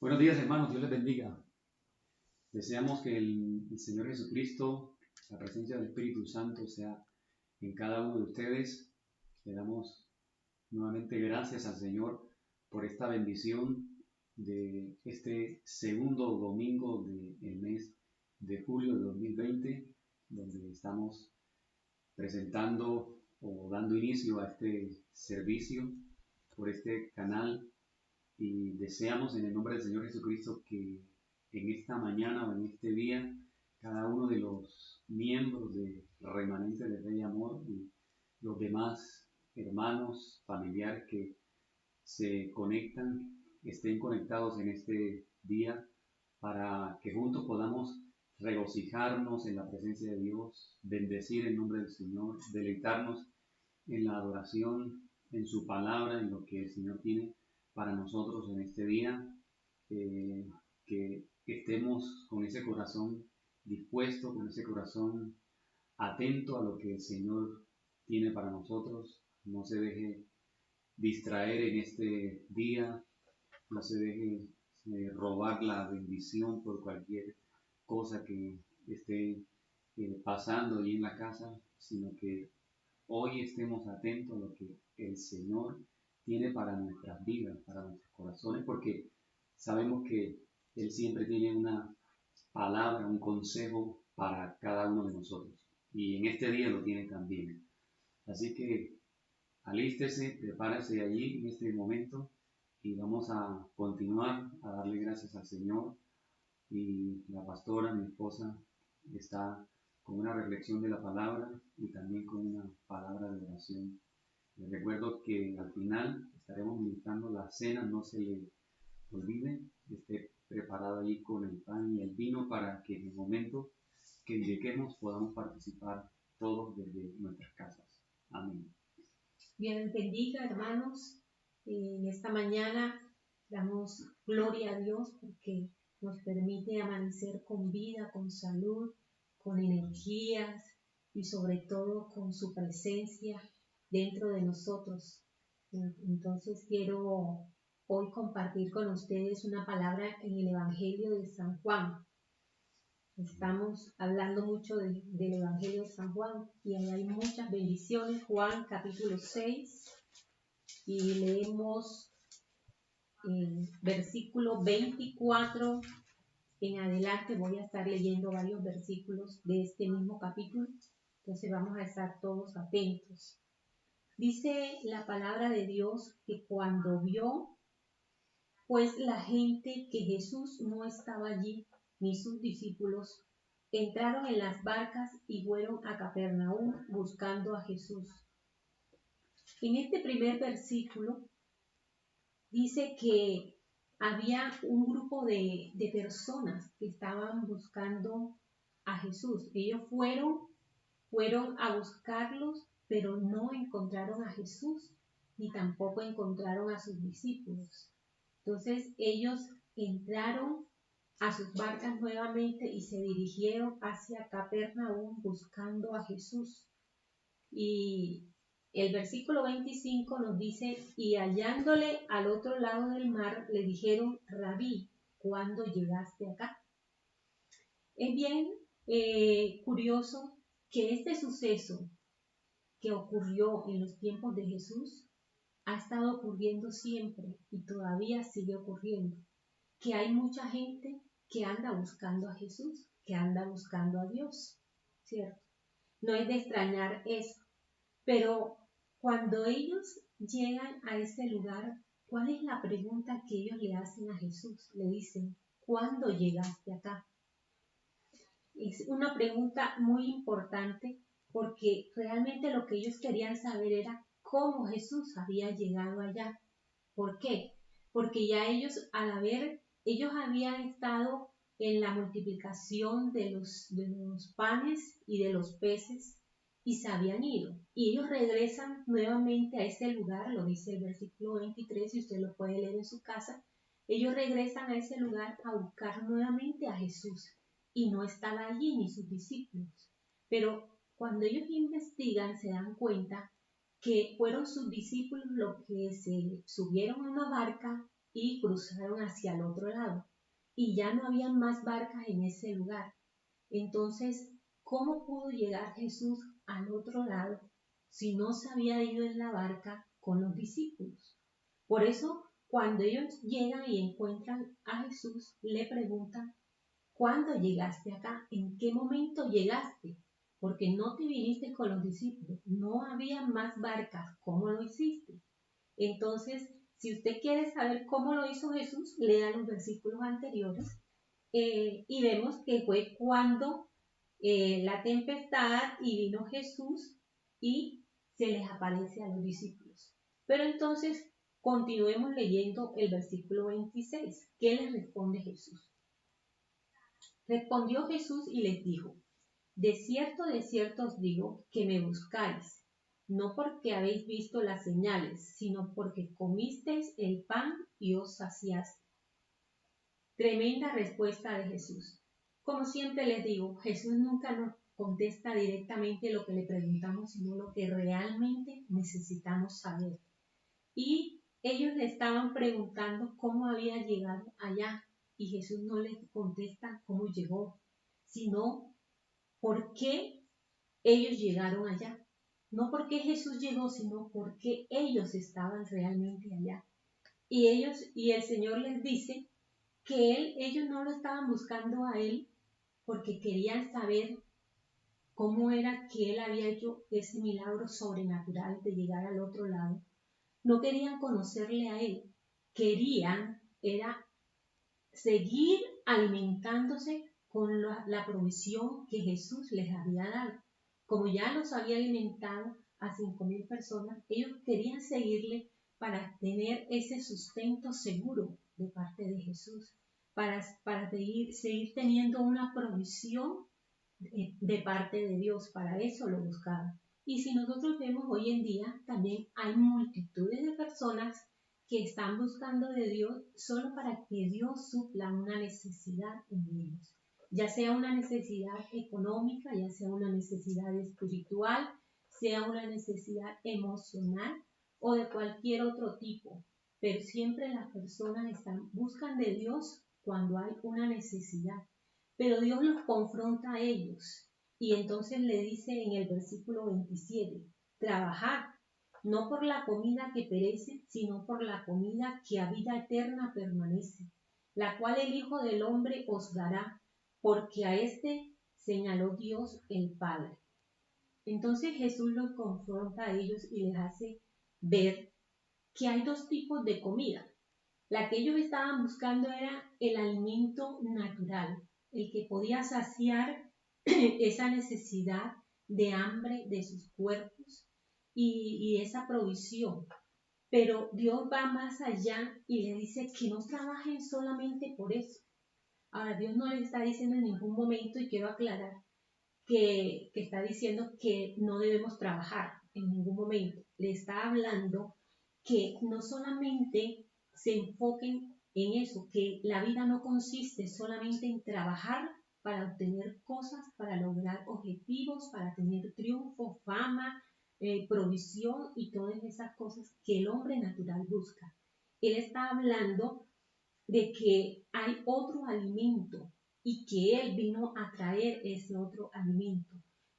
Buenos días, hermanos, Dios les bendiga. Deseamos que el Señor Jesucristo, la presencia del Espíritu Santo sea en cada uno de ustedes. Le damos nuevamente gracias al Señor por esta bendición de este segundo domingo del mes de julio de 2020, donde estamos presentando o dando inicio a este servicio por este canal. Y deseamos en el nombre del Señor Jesucristo que en esta mañana o en este día cada uno de los miembros del remanente de Rey Amor y los demás hermanos, familiares que se conectan, estén conectados en este día para que juntos podamos regocijarnos en la presencia de Dios, bendecir el nombre del Señor, deleitarnos en la adoración, en su palabra, en lo que el Señor tiene para nosotros en este día, que estemos con ese corazón dispuesto, con ese corazón atento a lo que el Señor tiene para nosotros. No se deje distraer en este día, no se deje robar la bendición por cualquier cosa que esté pasando ahí en la casa, sino que hoy estemos atentos a lo que el Señor tiene para nuestras vidas, para nuestros corazones, porque sabemos que Él siempre tiene una palabra, un consejo para cada uno de nosotros. Y en este día lo tiene también. Así que alístese, prepárese allí en este momento y vamos a continuar a darle gracias al Señor. Y la pastora, mi esposa, está con una reflexión de la palabra y también con una palabra de oración. Les recuerdo que al final estaremos ministrando la cena, no se le olvide, esté preparado allí con el pan y el vino para que en el momento que lleguemos podamos participar todos desde nuestras casas. Amén. Dios les bendiga, hermanos. En esta mañana damos gloria a Dios porque nos permite amanecer con vida, con salud, con energías y sobre todo con su presencia dentro de nosotros. Entonces quiero hoy compartir con ustedes una palabra en el Evangelio de San Juan. Estamos hablando mucho del Evangelio de San Juan y ahí hay muchas bendiciones. Juan capítulo 6 y leemos versículo 24 en adelante. Voy a estar leyendo varios versículos de este mismo capítulo, entonces vamos a estar todos atentos. Dice la palabra de Dios que cuando vio pues la gente que Jesús no estaba allí, ni sus discípulos, entraron en las barcas y fueron a Capernaum buscando a Jesús. En este primer versículo dice que había un grupo de personas que estaban buscando a Jesús. Ellos fueron a buscarlos, pero no encontraron a Jesús, ni tampoco encontraron a sus discípulos. Entonces ellos entraron a sus barcas nuevamente y se dirigieron hacia Capernaum buscando a Jesús. Y el versículo 25 nos dice, y hallándole al otro lado del mar, le dijeron, Rabí, ¿cuándo llegaste acá? Es bien curioso que este suceso que ocurrió en los tiempos de Jesús ha estado ocurriendo siempre y todavía sigue ocurriendo, que hay mucha gente que anda buscando a Jesús, que anda buscando a Dios, ¿cierto? No es de extrañar eso, pero cuando ellos llegan a ese lugar, ¿cuál es la pregunta que ellos le hacen a Jesús? Le dicen, ¿cuándo llegaste acá? Es una pregunta muy importante porque realmente lo que ellos querían saber era cómo Jesús había llegado allá. ¿Por qué? Porque ya ellos, ellos habían estado en la multiplicación de los panes y de los peces y se habían ido. Y ellos regresan nuevamente a ese lugar, lo dice el versículo 23, y usted lo puede leer en su casa. Ellos regresan a ese lugar a buscar nuevamente a Jesús y no estaba allí ni sus discípulos. Pero cuando ellos investigan se dan cuenta que fueron sus discípulos los que se subieron a una barca y cruzaron hacia el otro lado. Y ya no había más barcas en ese lugar. Entonces, ¿cómo pudo llegar Jesús al otro lado si no se había ido en la barca con los discípulos? Por eso, cuando ellos llegan y encuentran a Jesús, le preguntan, ¿cuándo llegaste acá? ¿En qué momento llegaste? Porque no te viniste con los discípulos, no había más barcas, ¿cómo lo hiciste? Entonces, si usted quiere saber cómo lo hizo Jesús, lea los versículos anteriores y vemos que fue cuando la tempestad y vino Jesús y se les aparece a los discípulos. Pero entonces, continuemos leyendo el versículo 26. ¿Qué les responde Jesús? Respondió Jesús y les dijo, de cierto os digo que me buscáis, no porque habéis visto las señales, sino porque comisteis el pan y os saciasteis. Tremenda respuesta de Jesús. Como siempre les digo, Jesús nunca nos contesta directamente lo que le preguntamos, sino lo que realmente necesitamos saber. Y ellos le estaban preguntando cómo había llegado allá, y Jesús no les contesta cómo llegó, sino por qué ellos llegaron allá. No porque Jesús llegó, sino porque ellos estaban realmente allá. Y el Señor les dice que ellos no lo estaban buscando a Él porque querían saber cómo era que Él había hecho ese milagro sobrenatural de llegar al otro lado. No querían conocerle a Él, querían era seguir alimentándose con la provisión que Jesús les había dado. Como ya los había alimentado a 5,000 personas, ellos querían seguirle para tener ese sustento seguro de parte de Jesús, para seguir teniendo una provisión de parte de Dios. Para eso lo buscaban. Y si nosotros vemos hoy en día, también hay multitudes de personas que están buscando de Dios solo para que Dios supla una necesidad en ellos, ya sea una necesidad económica, ya sea una necesidad espiritual, sea una necesidad emocional o de cualquier otro tipo, pero siempre las personas buscan de Dios cuando hay una necesidad, pero Dios los confronta a ellos y entonces le dice en el versículo 27, trabajad no por la comida que perece, sino por la comida que a vida eterna permanece, la cual el Hijo del Hombre os dará, porque a éste señaló Dios el Padre. Entonces Jesús los confronta a ellos y les hace ver que hay dos tipos de comida. La que ellos estaban buscando era el alimento natural, el que podía saciar esa necesidad de hambre de sus cuerpos y esa provisión. Pero Dios va más allá y le dice que no trabajen solamente por eso. Ahora, Dios no les está diciendo en ningún momento, y quiero aclarar, que está diciendo que no debemos trabajar en ningún momento. Le está hablando que no solamente se enfoquen en eso, que la vida no consiste solamente en trabajar para obtener cosas, para lograr objetivos, para tener triunfo, fama, provisión y todas esas cosas que el hombre natural busca. Él está hablando de que hay otro alimento y que Él vino a traer ese otro alimento.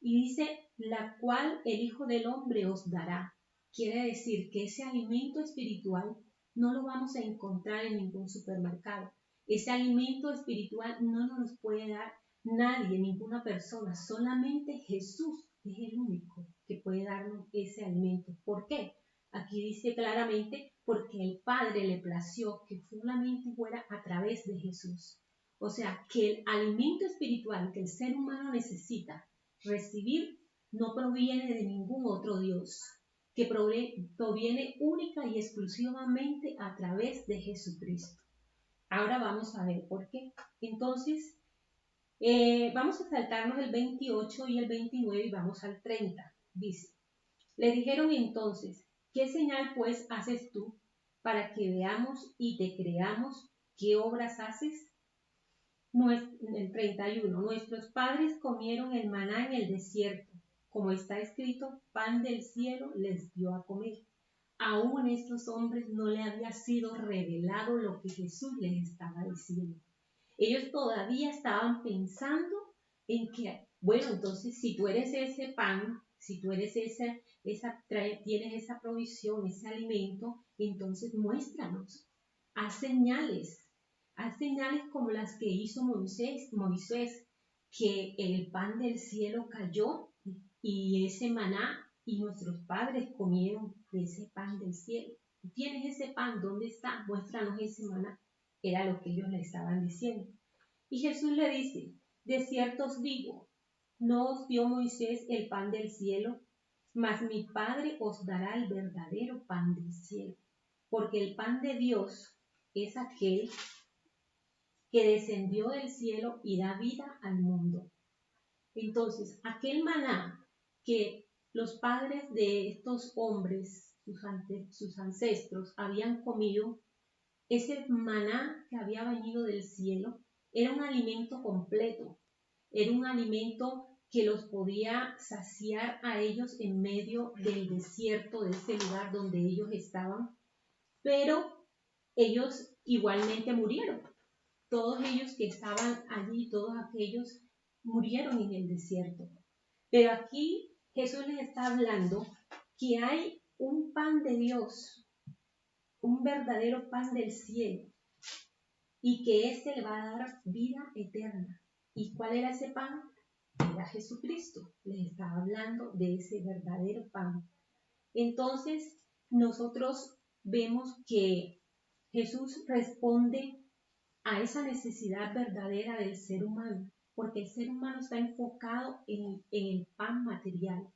Y dice, la cual el Hijo del Hombre os dará. Quiere decir que ese alimento espiritual no lo vamos a encontrar en ningún supermercado. Ese alimento espiritual no nos lo puede dar nadie, ninguna persona. Solamente Jesús es el único que puede darnos ese alimento. ¿Por qué? Aquí dice claramente, porque el Padre le plació que solamente fuera a través de Jesús. O sea, que el alimento espiritual que el ser humano necesita recibir no proviene de ningún otro Dios, que proviene única y exclusivamente a través de Jesucristo. Ahora vamos a ver por qué. Entonces, vamos a saltarnos el 28 y el 29 y vamos al 30. Dice, le dijeron entonces, ¿qué señal pues haces tú para que veamos y te creamos qué obras haces? El 31. Nuestros padres comieron el maná en el desierto, como está escrito, pan del cielo les dio a comer. aún estos hombres no le había sido revelado lo que Jesús les estaba diciendo. Ellos todavía estaban pensando en que, bueno, entonces si tú eres ese pan, si tú eres tienes esa provisión, ese alimento, entonces muéstranos, haz señales como las que hizo Moisés, que el pan del cielo cayó y ese maná, y nuestros padres comieron de ese pan del cielo. Tú tienes ese pan, ¿dónde está? Muéstranos ese maná. Era lo que ellos le estaban diciendo. Y Jesús le dice, de cierto os digo, no os dio Moisés el pan del cielo, mas mi Padre os dará el verdadero pan del cielo. Porque el pan de Dios es aquel que descendió del cielo y da vida al mundo. Entonces, aquel maná que los padres de estos hombres, sus ancestros, habían comido, ese maná que había venido del cielo, era un alimento completo, era un alimento que los podía saciar a ellos en medio del desierto, de ese lugar donde ellos estaban, pero ellos igualmente murieron. Todos ellos que estaban allí, todos aquellos murieron en el desierto. Pero aquí Jesús les está hablando que hay un pan de Dios, un verdadero pan del cielo, y que éste le va a dar vida eterna. ¿Y cuál era ese pan? Era Jesucristo. Les estaba hablando de ese verdadero pan. Entonces, nosotros vemos que Jesús responde a esa necesidad verdadera del ser humano, porque el ser humano está enfocado en el pan material.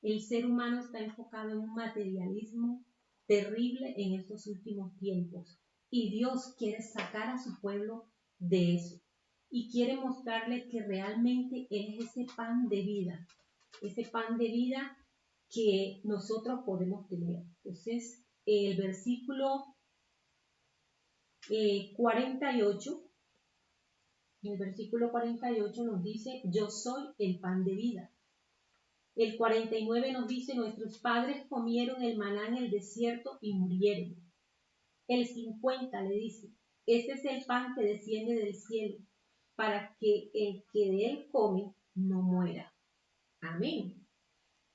El ser humano está enfocado en un materialismo terrible en estos últimos tiempos. Y Dios quiere sacar a su pueblo de eso. Y quiere mostrarle que realmente Él es ese pan de vida que nosotros podemos tener. Entonces, el versículo 48, el versículo 48 nos dice, yo soy el pan de vida. El 49 nos dice, nuestros padres comieron el maná en el desierto y murieron. El 50 le dice, este es el pan que desciende del cielo, para que el que de él come no muera. Amén.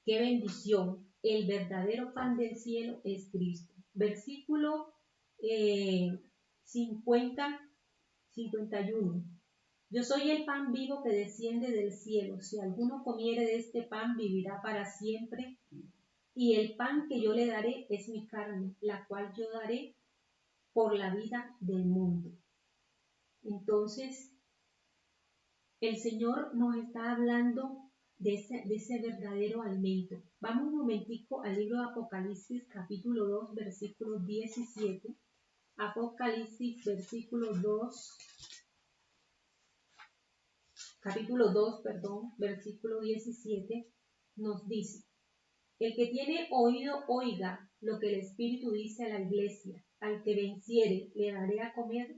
¡Qué bendición! El verdadero pan del cielo es Cristo. Versículo 51. Yo soy el pan vivo que desciende del cielo. Si alguno comiere de este pan, vivirá para siempre. Y el pan que yo le daré es mi carne, la cual yo daré por la vida del mundo. Entonces, el Señor nos está hablando de ese verdadero alimento. Vamos un momentico al libro de Apocalipsis, capítulo 2, versículo 17. Apocalipsis, capítulo 2, versículo 17, nos dice, el que tiene oído, oiga lo que el Espíritu dice a la iglesia. Al que venciere, le daré a comer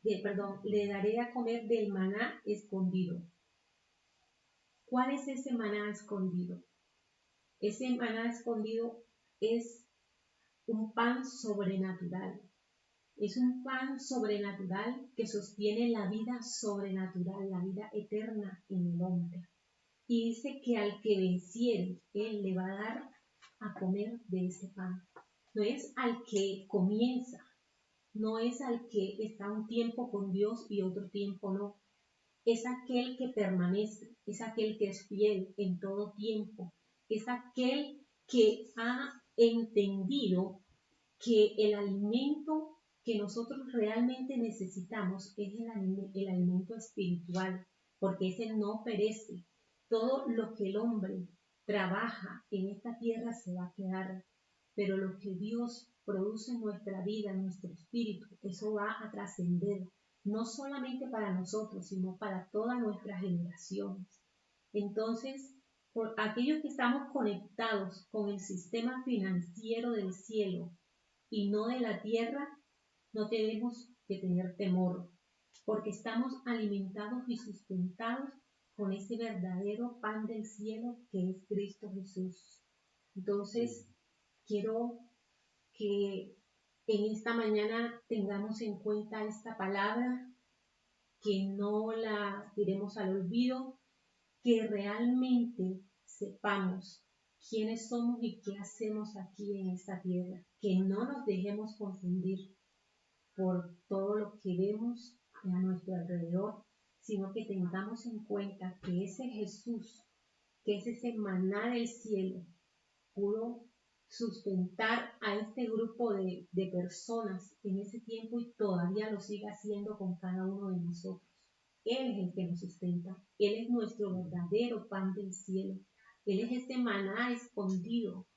le daré a comer del maná escondido. ¿Cuál es ese maná escondido? Ese maná escondido es un pan sobrenatural. Es un pan sobrenatural que sostiene la vida sobrenatural, la vida eterna en el hombre. Y dice que al que venciere, Él le va a dar a comer de ese pan. No es al que comienza, no es al que está un tiempo con Dios y otro tiempo no. Es aquel que permanece, es aquel que es fiel en todo tiempo, es aquel que ha entendido que el alimento que nosotros realmente necesitamos es el alimento espiritual, porque ese no perece. Todo lo que el hombre trabaja en esta tierra se va a quedar, pero lo que Dios produce en nuestra vida, en nuestro espíritu, eso va a trascender, no solamente para nosotros, sino para todas nuestras generaciones. Entonces, por aquellos que estamos conectados con el sistema financiero del cielo y no de la tierra, no tenemos que tener temor, porque estamos alimentados y sustentados con ese verdadero pan del cielo que es Cristo Jesús. Entonces, quiero que en esta mañana tengamos en cuenta esta palabra, que no la tiremos al olvido, que realmente sepamos quiénes somos y qué hacemos aquí en esta tierra, que no nos dejemos confundir por todo lo que vemos a nuestro alrededor, sino que tengamos en cuenta que ese Jesús, que es ese maná del cielo, pudo sustentar a este grupo de personas en ese tiempo y todavía lo sigue haciendo con cada uno de nosotros. Él es el que nos sustenta, Él es nuestro verdadero pan del cielo, Él es ese maná escondido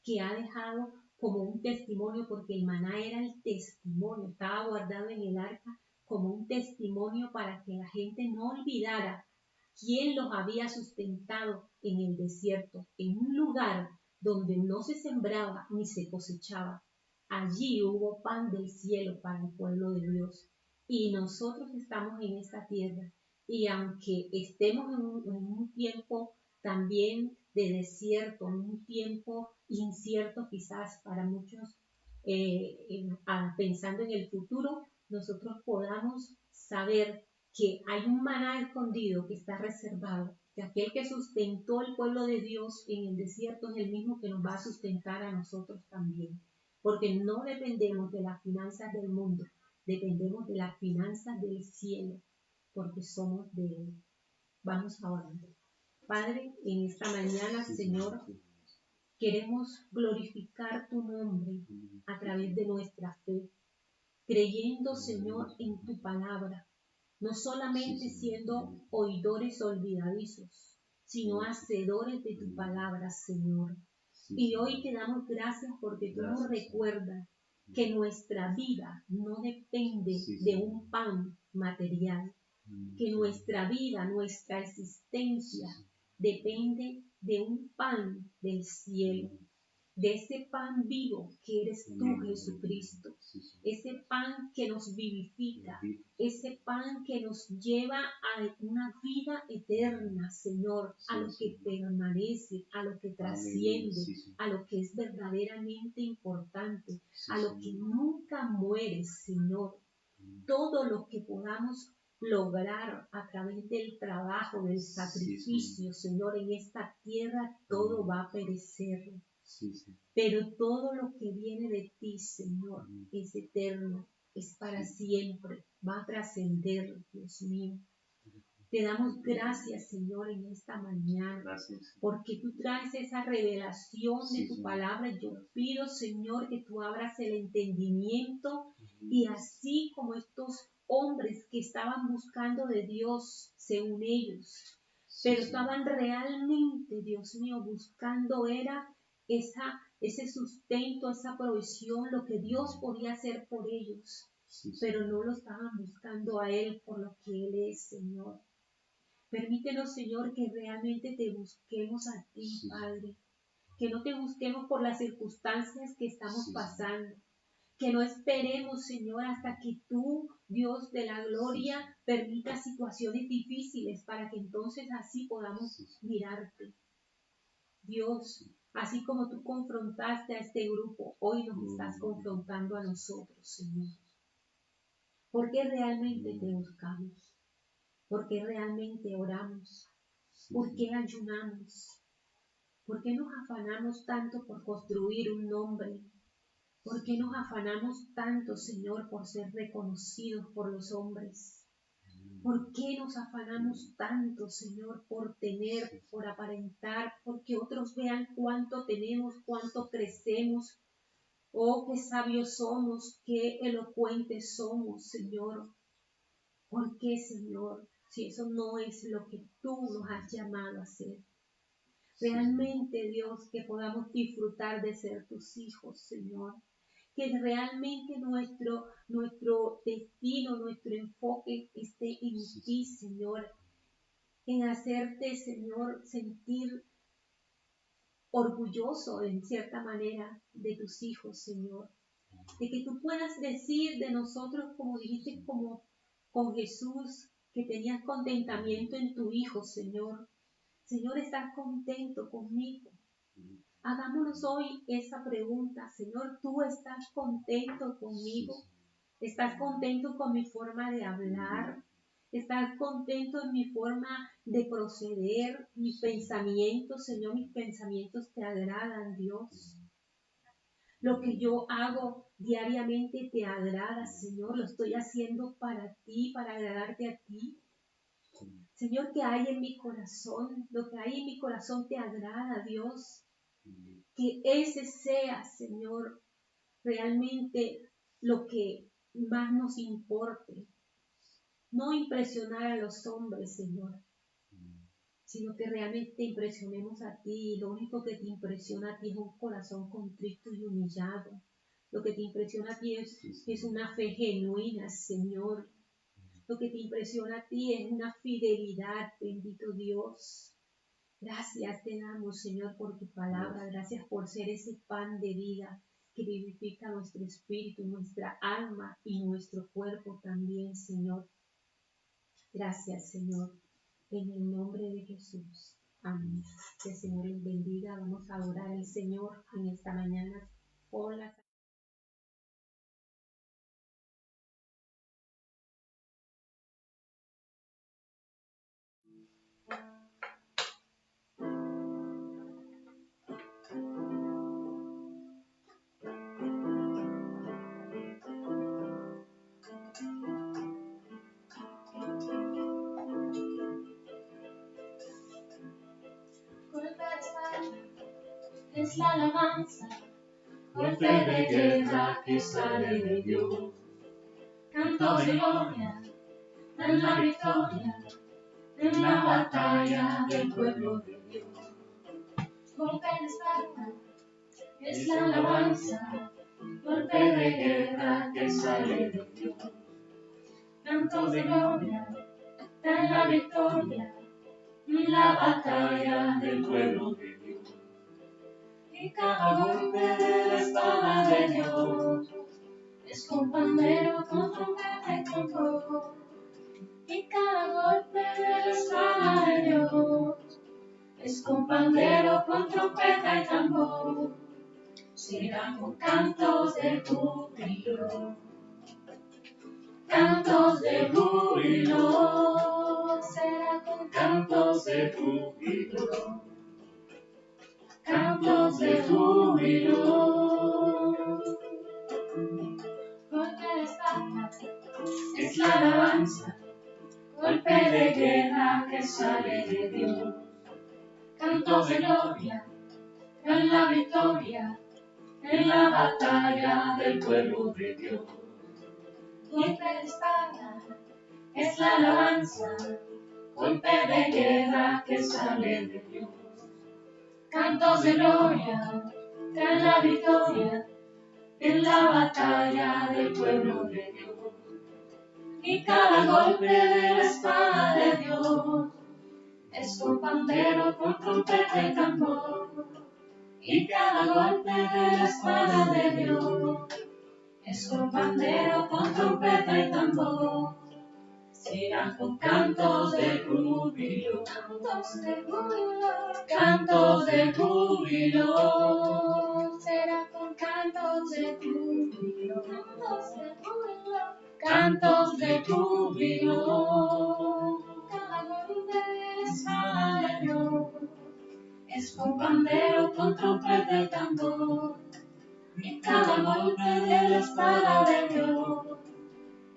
que ha dejado como un testimonio, porque el maná era el testimonio, estaba guardado en el arca como un testimonio para que la gente no olvidara quién los había sustentado en el desierto, en un lugar donde no se sembraba ni se cosechaba. Allí hubo pan del cielo para el pueblo de Dios. Y nosotros estamos en esta tierra. Y aunque estemos en un tiempo también de desierto, en un tiempo incierto quizás para muchos, pensando en el futuro, nosotros podamos saber que hay un maná escondido que está reservado, que aquel que sustentó el pueblo de Dios en el desierto es el mismo que nos va a sustentar a nosotros también, porque no dependemos de las finanzas del mundo, dependemos de las finanzas del cielo, porque somos de Él. Vamos a orar. Padre, en esta mañana, Señor, queremos glorificar tu nombre a través de nuestra fe, creyendo, Señor, en tu palabra, no solamente siendo oidores olvidadizos, sino hacedores de tu palabra, Señor. Y hoy te damos gracias porque tú nos recuerdas que nuestra vida no depende de un pan material, que nuestra vida, nuestra existencia depende de un pan del cielo, de ese pan vivo que eres tú, Jesucristo, ese pan que nos vivifica, ese pan que nos lleva a una vida eterna, Señor, a lo que permanece, a lo que trasciende, a lo que es verdaderamente importante, a lo que nunca muere, Señor. Todo lo que podamos lograr a través del trabajo, del sacrificio, Señor, en esta tierra, todo va a perecer. Pero todo lo que viene de ti, Señor, es eterno, es para siempre, va a trascender, Dios mío. Te damos gracias, Señor, en esta mañana, porque tú traes esa revelación de tu palabra. Yo pido, Señor, que tú abras el entendimiento y así como estos hombres que estaban buscando de Dios, según ellos, pero estaban realmente, Dios mío, buscando era ese sustento, esa provisión, lo que Dios podía hacer por ellos, pero no lo estaban buscando a Él por lo que Él es, Señor. Permítenos, Señor, que realmente te busquemos a ti, Padre, que no te busquemos por las circunstancias que estamos pasando, que no esperemos, Señor, hasta que tú, Dios de la gloria, permitas situaciones difíciles para que entonces así podamos mirarte. Dios, así como tú confrontaste a este grupo, hoy nos estás confrontando a nosotros, Señor. ¿Por qué realmente te buscamos? ¿Por qué realmente oramos? ¿Por qué ayunamos? ¿Por qué nos afanamos tanto por construir un nombre? ¿Por qué nos afanamos tanto, Señor, por ser reconocidos por los hombres? ¿Por qué nos afanamos tanto, Señor, por tener, por aparentar, porque otros vean cuánto tenemos, cuánto crecemos? Oh, qué sabios somos, qué elocuentes somos, Señor. ¿Por qué, Señor? Si eso no es lo que tú nos has llamado a hacer. Realmente, Dios, que podamos disfrutar de ser tus hijos, Señor. Que realmente nuestro destino, nuestro enfoque esté en ti, Señor. En hacerte, Señor, sentir orgulloso, en cierta manera, de tus hijos, Señor. De que tú puedas decir de nosotros, como dijiste, como con Jesús, que tenías contentamiento en tu Hijo, Señor. Señor, estás contento conmigo. Hagámonos hoy esa pregunta, Señor, ¿tú estás contento conmigo? ¿Estás contento con mi forma de hablar? ¿Estás contento en mi forma de proceder? Mis pensamientos, Señor, mis pensamientos te agradan, Dios. Lo que yo hago diariamente te agrada, Señor. Lo estoy haciendo para ti, para agradarte a ti. Señor, ¿qué hay en mi corazón? Lo que hay en mi corazón te agrada, Dios. Que ese sea, Señor, realmente lo que más nos importe. No impresionar a los hombres, Señor, sino que realmente te impresionemos a ti. Lo único que te impresiona a ti es un corazón contrito y humillado. Lo que te impresiona a ti es una fe genuina, Señor. Lo que te impresiona a ti es una fidelidad, bendito Dios. Gracias te damos, Señor, por tu palabra. Gracias por ser ese pan de vida que vivifica nuestro espíritu, nuestra alma y nuestro cuerpo también, Señor. Gracias, Señor. En el nombre de Jesús. Amén. Que el Señor les bendiga. Vamos a adorar al Señor en esta mañana por la es la alabanza, golpe de guerra que sale de Dios. Cantos de gloria, en la victoria, en la batalla del pueblo de Dios. Golpe de espada, es la alabanza, golpe de guerra que sale de Dios. Cantos de gloria, en la victoria, en la batalla del pueblo de Dios. Y cada golpe de la espada de Dios es con pandero, con trompeta y tambor. Y cada golpe de la espada de Dios es con pandero, con trompeta y tambor. Serán con cantos de júbilo, cantos de júbilo. Será con cantos de júbilo, cantos de júbilo. Golpe de espada es la alabanza, golpe de guerra que sale de Dios. Cantos de gloria, en la victoria, en la batalla del pueblo de Dios. Golpe de espada es la alabanza, golpe de guerra que sale de Dios. Cantos de gloria, en la victoria, en la batalla del pueblo de Dios. Y cada golpe de la espada de Dios es con pandero, con trompeta y tambor. Y cada golpe de la espada de Dios es con pandero, con trompeta y tambor. Serán con cantos de júbilo, cantos de júbilo, cantos de júbilo. Será con cantos de júbilo, cantos de júbilo, cantos de júbilo. Cada golpe de la espada de Dios es con pandero, con trompeta y tambor. Y cada golpe de la espada de Dios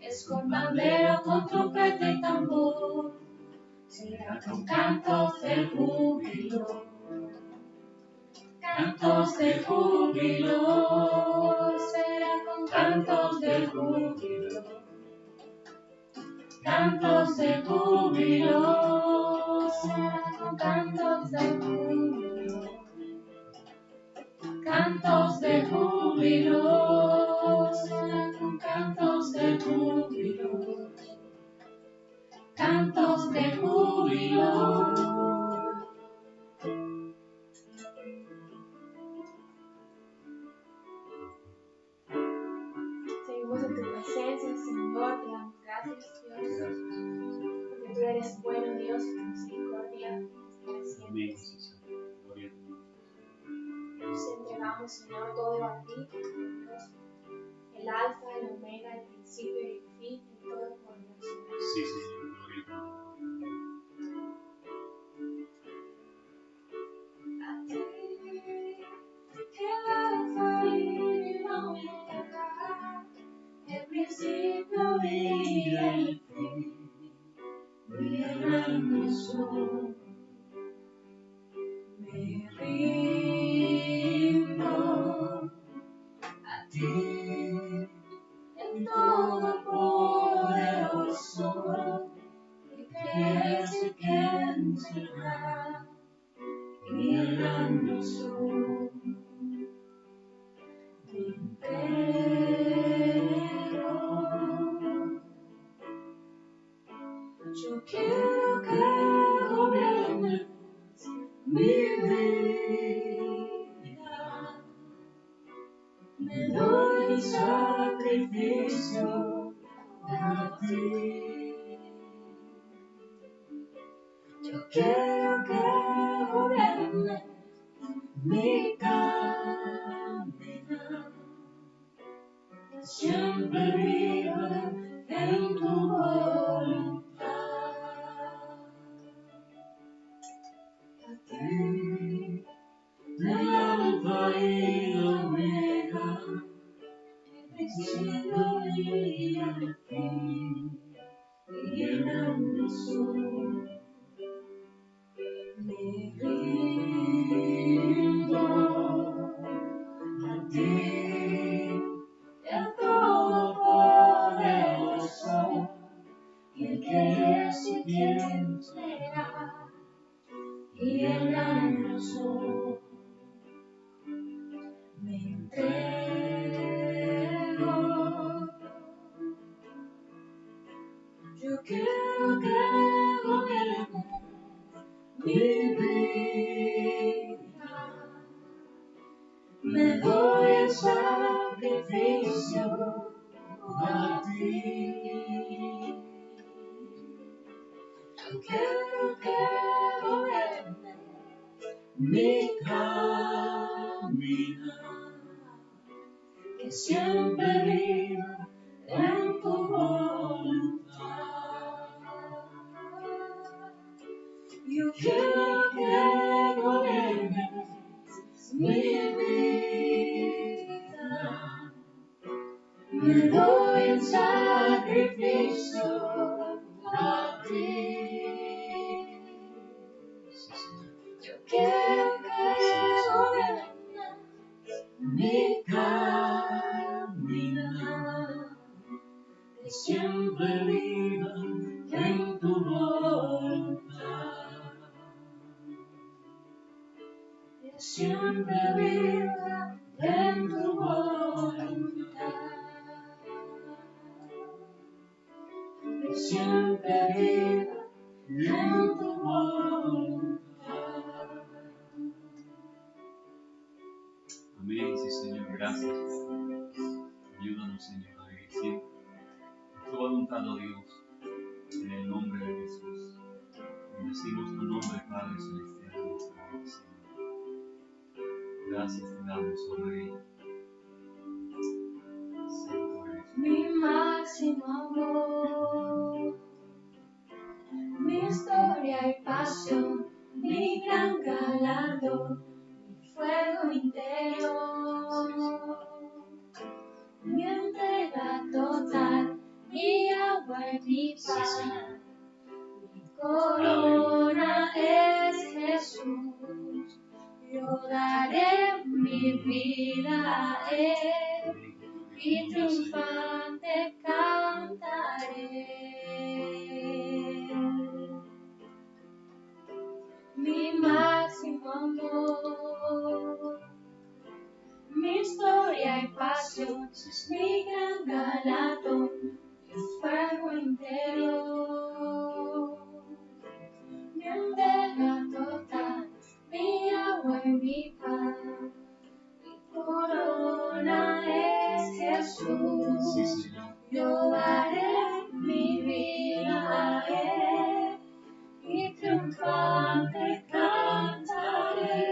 es con pandero, con trompeta y tambor. Será con cantos de júbilo, cantos de júbilo. Será con cantos de júbilo, cantos de júbilo. Será con cantos de júbilo, cantos de júbilo. Será con cantos de júbilo, cantos de júbilo. Seguimos en tu presencia, Señor, te damos gracias, Dios, porque tú eres bueno, Dios, tu misericordia es para siempre. Amén. Gloria a Dios. entregamos, Señor, todo a ti, Dios, el alfa, el omega, el principio y el fin, el todo por Dios, Señor. Sí, Señor, gloria a ti. A ti, el alfa y la omega, el principio y el fin, mi gran sol. Me rindo a ti, el Todopoderoso, y que es y quien será, y el gran sol. Me entero. Yo quiero que gobiernes mi vida. Me doy en sacrificio a ti. Yo quiero que gobiernes mi caminar. Que siempre viva en tu voluntad. A ti, el alfa y la omega, el principio y el fin, y el gran sol. Me rindo a ti, el Todopoderoso, y el que es y quien será, y el gran sol. Me entrego. Yo quiero que gobiernes mi vida. Me doy en sacrificio a ti. Yo quiero que gobiernes mi caminar, que siempre viva en tu voluntad. Yo quiero que gobiernes mi vida. Me doy en sacrificio a ti. Yo quiero que gobiernes mi caminar, que siempre viva en tu voluntad. Que siempre viva en tu voluntad. Que siempre viva en tu voluntad. Amén, sí, Señor, gracias. Ayúdanos, Señor, a decir tu voluntad, oh Dios, en el nombre de Jesús. Bendecimos tu nombre, Padre Celestial, en esta hora, Señor. Gracias te damos, oh Rey. Santo eres. Mi máximo amor, mi historia y pasión, mi gran galardón, mi fuego interior, mi entrega total, mi agua y mi paz, mi corona es Jesús. Yo daré mi vida a Él y triunfante cantaré. Mi máximo amor, mi historia y pasión, mi gran galardón, mi fuego interior, mi entrega total, mi agua y mi paz, mi corona es Jesús. Sí, Señor. Yo daré mi vida a Él y triunfante cantaré.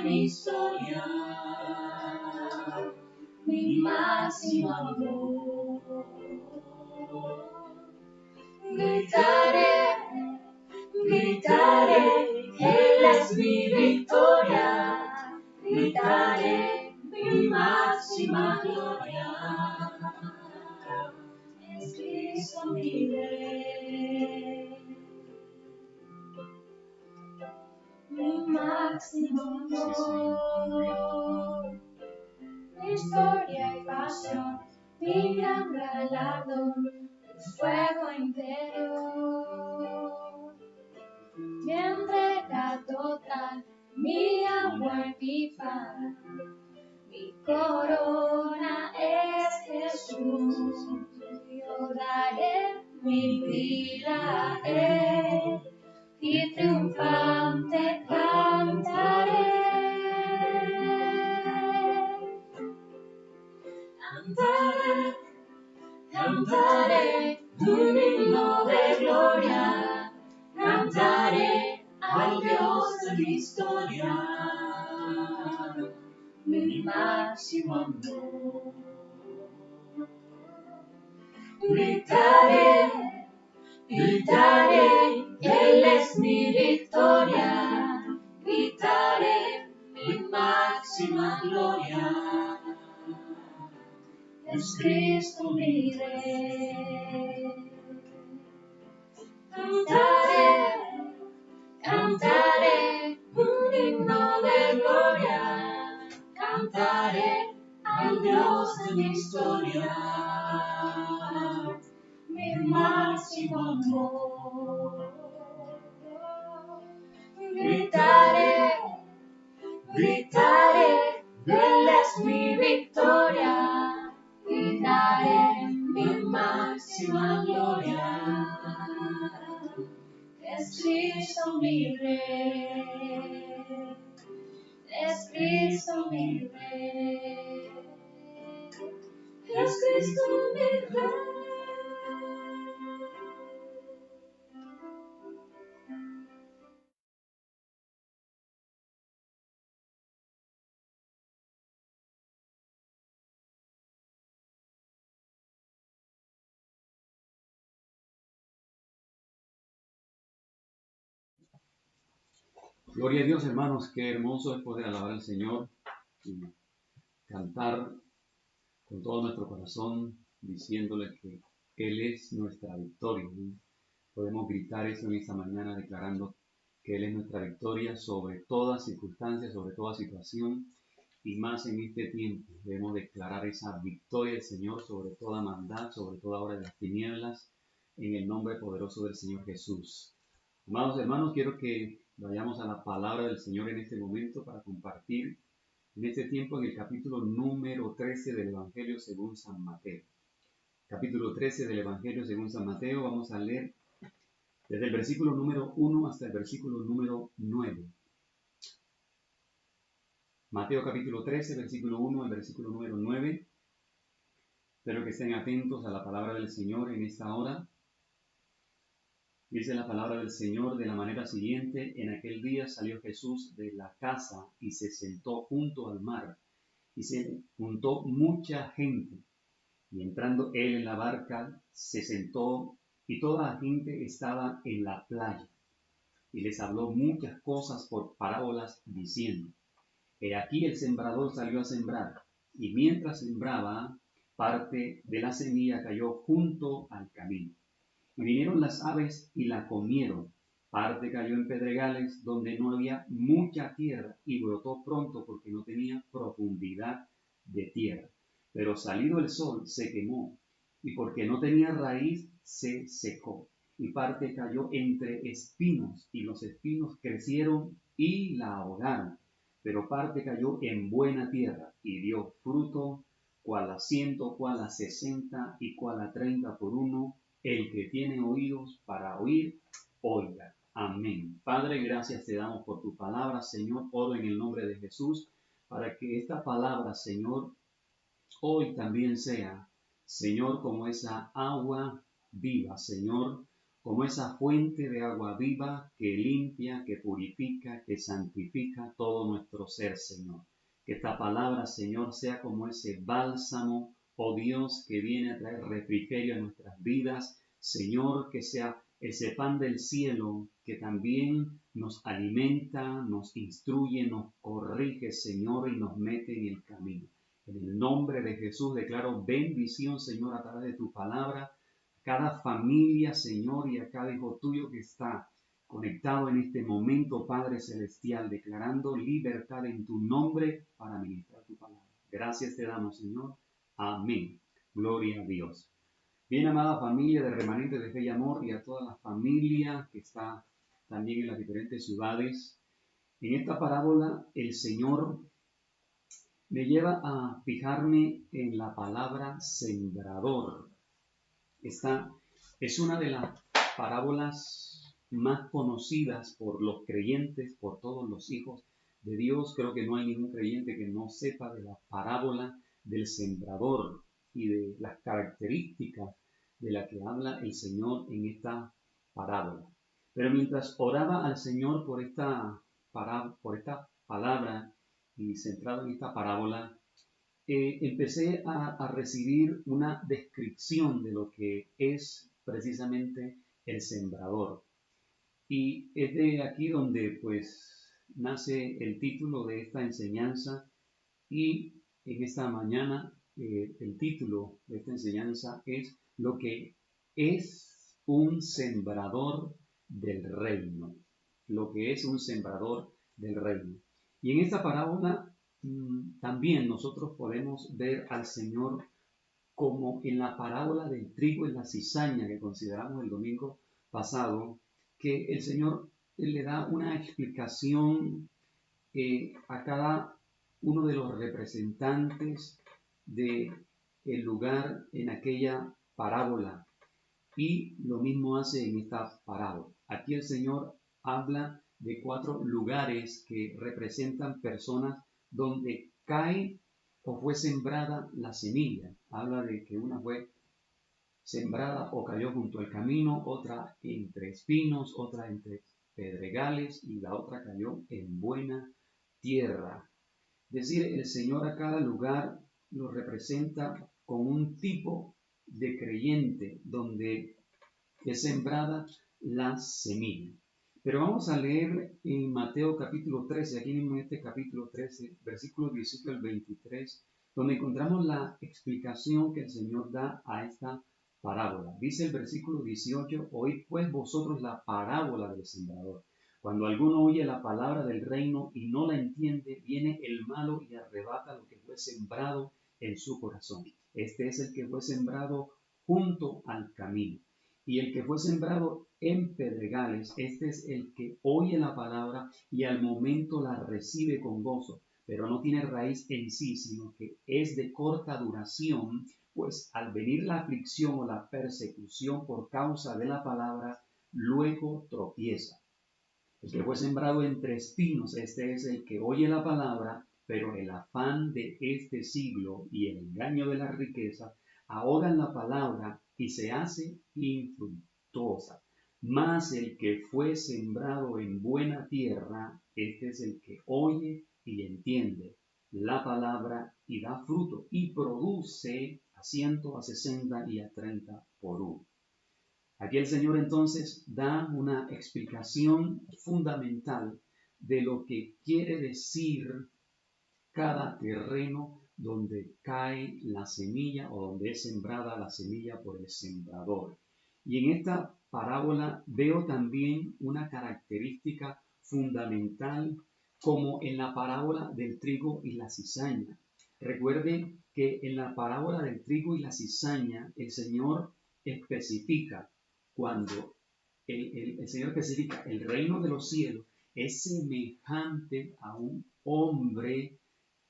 mi historia, mi máximo amor. Gritaré, gritaré, Él es mi victoria. Gritaré mi máxima gloria. Es Cristo mi Rey. Mi máximo amor, mi historia y pasión, mi gran galardón, mi fuego interior, mi entrega total, mi amor viva, mi corona es Jesús. Yo daré mi vida a Él y triunfante cantaré. Cantaré, cantaré un himno de gloria. Cantaré al Dios de mi historia, mi máximo amor. Gritaré, gritaré, Él es mi victoria. Gritaré mi máxima gloria. Es Cristo mi Rey. Cantaré, cantaré un himno de gloria. Cantaré al Dios de mi historia, mi máximo amor. Gritaré, gritaré, Él es mi victoria. Gritaré mi máxima gloria. Es Cristo mi Rey. Es Cristo mi Rey. Es Cristo mi Rey. Gloria a Dios, hermanos, qué hermoso es poder alabar al Señor y cantar con todo nuestro corazón, diciéndole que Él es nuestra victoria. Podemos gritar eso en esta mañana, declarando que Él es nuestra victoria sobre toda circunstancia, sobre toda situación, y más en este tiempo. Debemos declarar esa victoria del Señor sobre toda maldad, sobre toda obra de las tinieblas, en el nombre poderoso del Señor Jesús. Amados hermanos, quiero que vayamos a la palabra del Señor en este momento para compartir en este tiempo en el capítulo número 13 del Evangelio según San Mateo. Capítulo 13 del Evangelio según San Mateo, vamos a leer desde el versículo número 1 hasta el versículo número 9. Mateo capítulo 13, versículo 1 al versículo número 9. Espero que estén atentos a la palabra del Señor en esta hora. Dice la palabra del Señor de la manera siguiente: en aquel día salió Jesús de la casa y se sentó junto al mar, y se juntó mucha gente. Y entrando él en la barca, se sentó, y toda la gente estaba en la playa. Y les habló muchas cosas por parábolas, diciendo: he aquí el sembrador salió a sembrar, y mientras sembraba, parte de la semilla cayó junto al camino. Y vinieron las aves y la comieron. Parte cayó en pedregales donde no había mucha tierra, y brotó pronto porque no tenía profundidad de tierra. Pero salido el sol se quemó, y porque no tenía raíz se secó. Y parte cayó entre espinos, y los espinos crecieron y la ahogaron. Pero parte cayó en buena tierra, y dio fruto, cual a 100, cual a 60, y cual a 30 por uno. El que tiene oídos para oír, oiga. Amén. Padre, gracias te damos por tu palabra, Señor. Oro en el nombre de Jesús, para que esta palabra, Señor, hoy también sea, Señor, como esa agua viva, Señor, como esa fuente de agua viva que limpia, que purifica, que santifica todo nuestro ser, Señor. Que esta palabra, Señor, sea como ese bálsamo, oh Dios, que viene a traer refrigerio a nuestras vidas. Señor, que sea ese pan del cielo que también nos alimenta, nos instruye, nos corrige, Señor, y nos mete en el camino. En el nombre de Jesús declaro bendición, Señor, a través de tu palabra, cada familia, Señor, y a cada hijo tuyo que está conectado en este momento, Padre Celestial, declarando libertad en tu nombre para ministrar tu palabra. Gracias te damos, Señor. Amén. Gloria a Dios. Bien, amada familia de Remanente de Fe y Amor, y a toda la familia que está también en las diferentes ciudades. En esta parábola, el Señor me lleva a fijarme en la palabra sembrador. Esta es una de las parábolas más conocidas por los creyentes, por todos los hijos de Dios. Creo que no hay ningún creyente que no sepa de la parábola del sembrador y de las características de la que habla el Señor en esta parábola. Pero mientras oraba al Señor por esta palabra y centrado en esta parábola, empecé a recibir una descripción de lo que es precisamente el sembrador. Y es de aquí donde pues nace el título de esta enseñanza, y en esta mañana el título de esta enseñanza es lo que es un sembrador del reino. Lo que es un sembrador del reino. Y en esta parábola también nosotros podemos ver al Señor como en la parábola del trigo y la cizaña que consideramos el domingo pasado, que el Señor le da una explicación a cada uno de los representantes del lugar en aquella parábola, y lo mismo hace en esta parábola. Aquí el Señor habla de 4 lugares que representan personas donde cae o fue sembrada la semilla. Habla de que una fue sembrada o cayó junto al camino, otra entre espinos, otra entre pedregales y la otra cayó en buena tierra. Es decir, el Señor a cada lugar lo representa con un tipo de creyente donde es sembrada la semilla. Pero vamos a leer en Mateo capítulo 13, aquí mismo en este capítulo 13, versículos 18 al 23, donde encontramos la explicación que el Señor da a esta parábola. Dice el versículo 18, oíd pues vosotros la parábola del sembrador. Cuando alguno oye la palabra del reino y no la entiende, viene el malo y arrebata lo que fue sembrado en su corazón. Este es el que fue sembrado junto al camino. Y el que fue sembrado en pedregales, este es el que oye la palabra y al momento la recibe con gozo, pero no tiene raíz en sí, sino que es de corta duración, pues al venir la aflicción o la persecución por causa de la palabra, luego tropieza. El que fue sembrado entre espinos, este es el que oye la palabra, pero el afán de este siglo y el engaño de la riqueza ahogan la palabra y se hace infructuosa. Mas el que fue sembrado en buena tierra, este es el que oye y entiende la palabra y da fruto y produce a 100, a 60 y a 30 por uno. Aquí el Señor entonces da una explicación fundamental de lo que quiere decir cada terreno donde cae la semilla o donde es sembrada la semilla por el sembrador. Y en esta parábola veo también una característica fundamental como en la parábola del trigo y la cizaña. Recuerden que en la parábola del trigo y la cizaña el Señor especifica cuando el Señor especifica el reino de los cielos es semejante a un hombre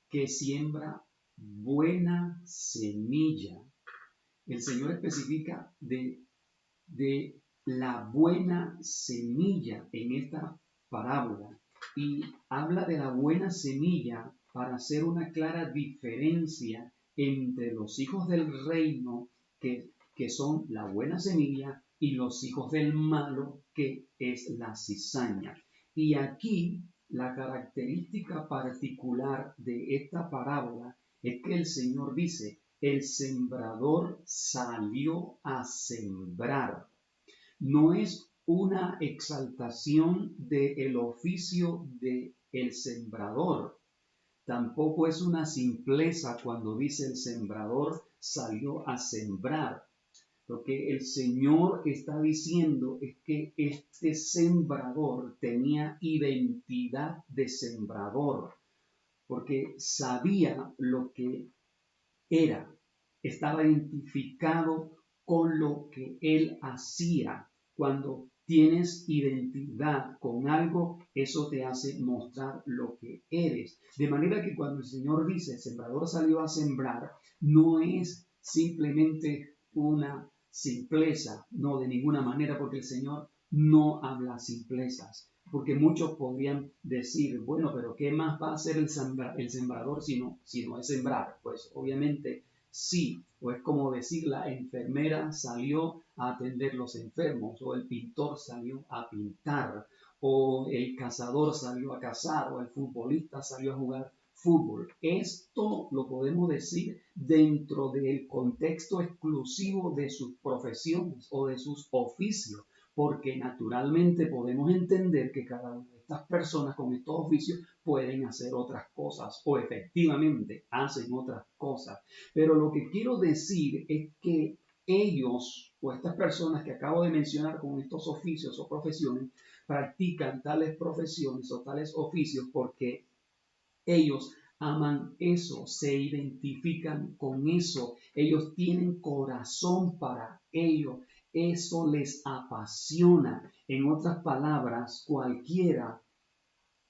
que siembra buena semilla. El Señor especifica de la buena semilla en esta parábola y habla de la buena semilla para hacer una clara diferencia entre los hijos del reino que son la buena semilla y los hijos del malo, que es la cizaña. Y aquí la característica particular de esta parábola es que el Señor dice, el sembrador salió a sembrar. No es una exaltación del oficio del sembrador. Tampoco es una simpleza cuando dice el sembrador salió a sembrar. Lo que el Señor está diciendo es que este sembrador tenía identidad de sembrador, porque sabía lo que era, estaba identificado con lo que él hacía. Cuando tienes identidad con algo, eso te hace mostrar lo que eres. De manera que cuando el Señor dice, el sembrador salió a sembrar, no es simplemente una simpleza, no de ninguna manera, porque el Señor no habla simplezas. Porque muchos podrían decir, bueno, pero ¿qué más va a hacer el sembrador si no es sembrar? Pues obviamente sí, o es como decir la enfermera salió a atender los enfermos, o el pintor salió a pintar, o el cazador salió a cazar, o el futbolista salió a jugar fútbol. Esto lo podemos decir dentro del contexto exclusivo de sus profesiones o de sus oficios, porque naturalmente podemos entender que cada una de estas personas con estos oficios pueden hacer otras cosas o efectivamente hacen otras cosas. Pero lo que quiero decir es que ellos o estas personas que acabo de mencionar con estos oficios o profesiones practican tales profesiones o tales oficios porque ellos aman eso, se identifican con eso, ellos tienen corazón para ello, eso les apasiona. En otras palabras, cualquiera,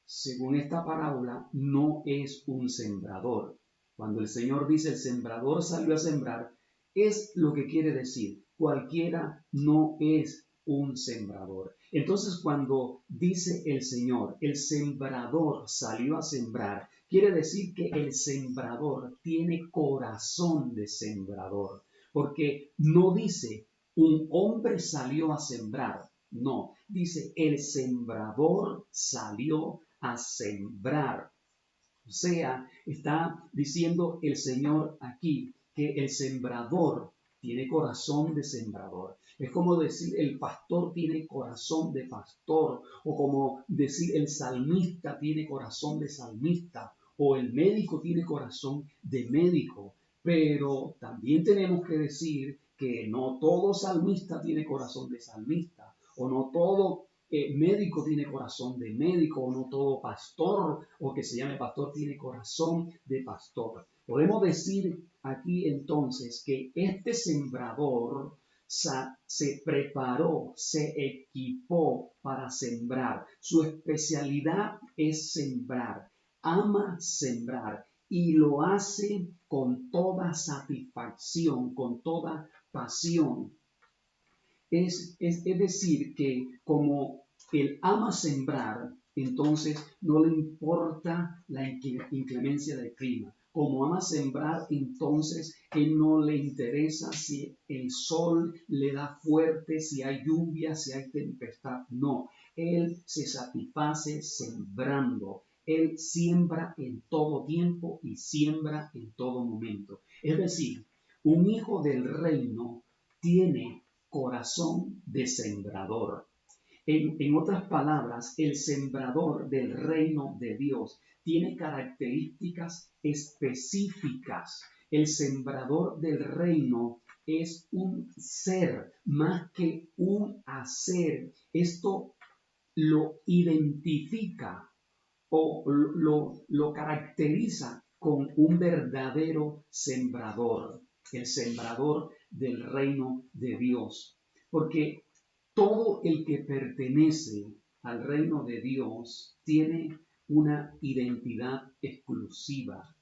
según esta parábola, no es un sembrador. Cuando el Señor dice el sembrador salió a sembrar, es lo que quiere decir, cualquiera no es un sembrador. Entonces, cuando dice el Señor, el sembrador salió a sembrar, quiere decir que el sembrador tiene corazón de sembrador, porque no dice un hombre salió a sembrar, no, dice el sembrador salió a sembrar. O sea, está diciendo el Señor aquí que el sembrador tiene corazón de sembrador. Es como decir el pastor tiene corazón de pastor, o como decir el salmista tiene corazón de salmista, o el médico tiene corazón de médico. Pero también tenemos que decir que no todo salmista tiene corazón de salmista, o no todo médico tiene corazón de médico, o no todo pastor o que se llame pastor tiene corazón de pastor. Podemos decir aquí entonces que este sembrador se preparó, se equipó para sembrar. Su especialidad es sembrar, ama sembrar y lo hace con toda satisfacción, con toda pasión. Es decir, que como él ama sembrar, entonces no le importa la inclemencia del clima. Como ama sembrar, entonces él no le interesa si el sol le da fuerte, si hay lluvia, si hay tempestad. No, él se satisface sembrando. Él siembra en todo tiempo y siembra en todo momento. Es decir, un hijo del reino tiene corazón de sembrador. En otras palabras, el sembrador del reino de Dios tiene características específicas. El sembrador del reino es un ser más que un hacer. Esto lo identifica o lo caracteriza con un verdadero sembrador, el sembrador del reino de Dios. Porque todo el que pertenece al reino de Dios tiene una identidad exclusiva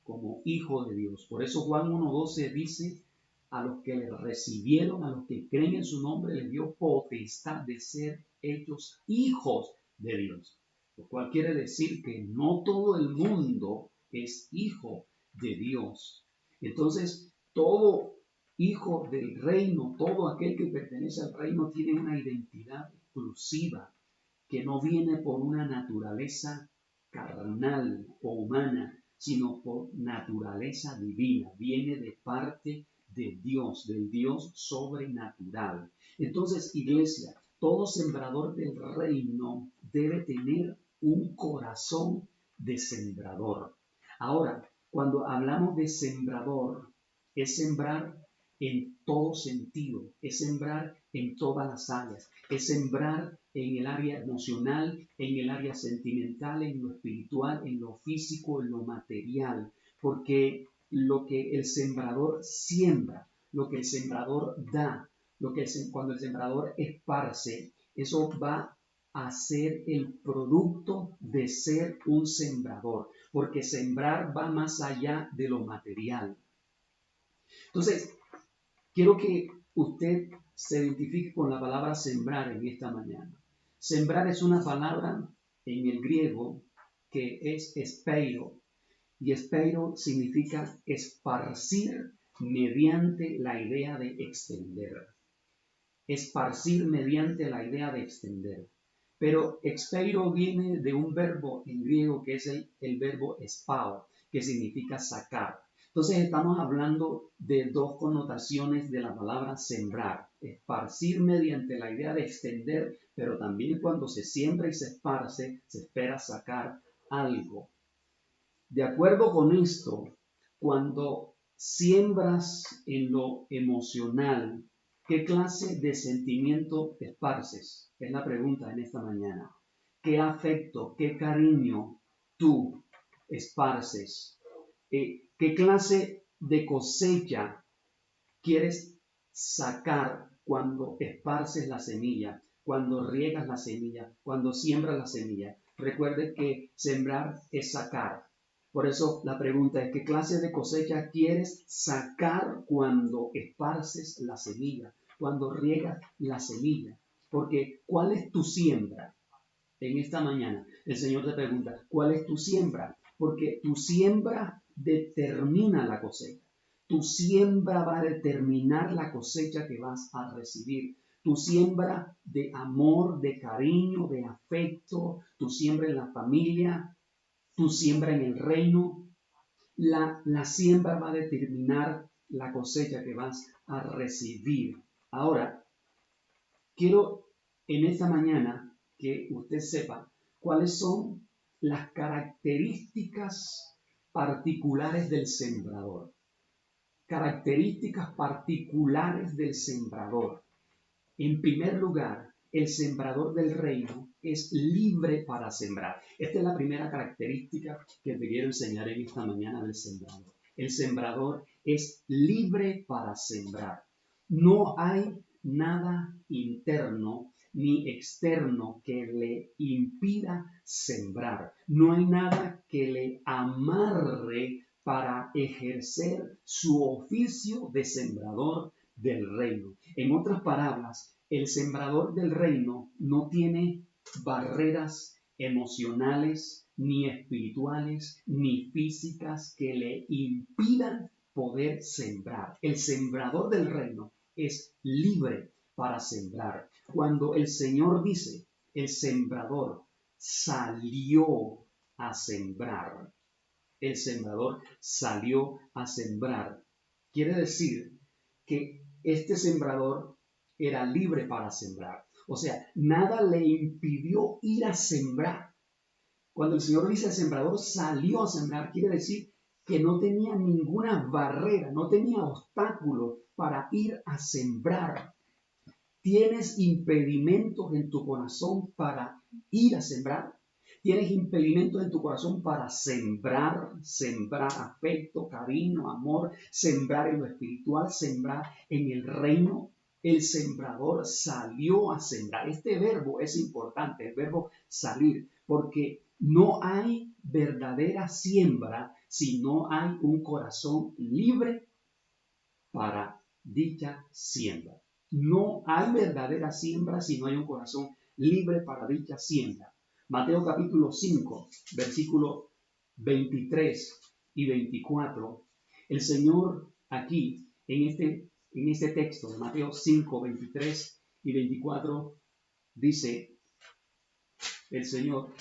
como hijo de Dios. Por eso Juan 1:12 dice, a los que le recibieron, a los que creen en su nombre, les dio potestad de ser hechos hijos de Dios. Lo cual quiere decir que no todo el mundo es hijo de Dios. Entonces, todo hijo del reino, todo aquel que pertenece al reino tiene una identidad exclusiva que no viene por una naturaleza carnal o humana, sino por naturaleza divina, viene de parte de Dios, del Dios sobrenatural. Entonces, iglesia, todo sembrador del reino debe tener un corazón de sembrador. Ahora, cuando hablamos de sembrador, es sembrar en todo sentido, es sembrar en todas las áreas, es sembrar en el área emocional, en el área sentimental, en lo espiritual, en lo físico, en lo material, porque lo que el sembrador siembra, lo que el sembrador da, cuando el sembrador esparce, eso va a ser el producto de ser un sembrador, porque sembrar va más allá de lo material. Entonces, quiero que usted se identifique con la palabra sembrar en esta mañana. Sembrar es una palabra en el griego que es espeiro, y espeiro significa esparcir mediante la idea de extender. Esparcir mediante la idea de extender. Pero espeiro viene de un verbo en griego que es el verbo espao, que significa sacar. Entonces estamos hablando de dos connotaciones de la palabra sembrar. Esparcir mediante la idea de extender, pero también cuando se siembra y se esparce, se espera sacar algo. De acuerdo con esto, cuando siembras en lo emocional, ¿qué clase de sentimiento esparces? Es la pregunta en esta mañana. ¿Qué afecto, qué cariño tú esparces? ¿Qué clase de cosecha quieres sacar cuando esparces la semilla, cuando riegas la semilla, cuando siembras la semilla? Recuerde que sembrar es sacar. Por eso la pregunta es, ¿qué clase de cosecha quieres sacar cuando esparces la semilla, cuando riegas la semilla? Porque, ¿cuál es tu siembra? En esta mañana el Señor te pregunta, ¿cuál es tu siembra? Porque tu siembra determina la cosecha. Tu siembra va a determinar la cosecha que vas a recibir. Tu siembra de amor, de cariño, de afecto, tu siembra en la familia, tu siembra en el reino. La siembra va a determinar la cosecha que vas a recibir. Ahora, quiero en esta mañana que usted sepa cuáles son las características particulares del sembrador. Características particulares del sembrador. En primer lugar, el sembrador del reino es libre para sembrar. Esta es la primera característica que te quiero enseñar en esta mañana del sembrador. El sembrador es libre para sembrar. No hay nada interno ni externo que le impida sembrar. No hay nada que le amarre para ejercer su oficio de sembrador del reino. En otras palabras, el sembrador del reino no tiene barreras emocionales, ni espirituales, ni físicas que le impidan poder sembrar. El sembrador del reino es libre para sembrar. Cuando el Señor dice, el sembrador salió a sembrar, el sembrador salió a sembrar, quiere decir que este sembrador era libre para sembrar. O sea, nada le impidió ir a sembrar. Cuando el Señor dice el sembrador salió a sembrar, quiere decir que no tenía ninguna barrera, no tenía obstáculo para ir a sembrar. ¿Tienes impedimentos en tu corazón para ir a sembrar? ¿Tienes impedimentos en tu corazón para sembrar afecto, cariño, amor, sembrar en lo espiritual, sembrar en el reino? El sembrador salió a sembrar. Este verbo es importante, el verbo salir, porque no hay verdadera siembra si no hay un corazón libre para dicha siembra. No hay verdadera siembra si no hay un corazón libre para dicha siembra. Mateo capítulo 5, versículos 23 y 24. El Señor aquí, en este en ese texto de Mateo 5, 23 y 24, dice el Señor: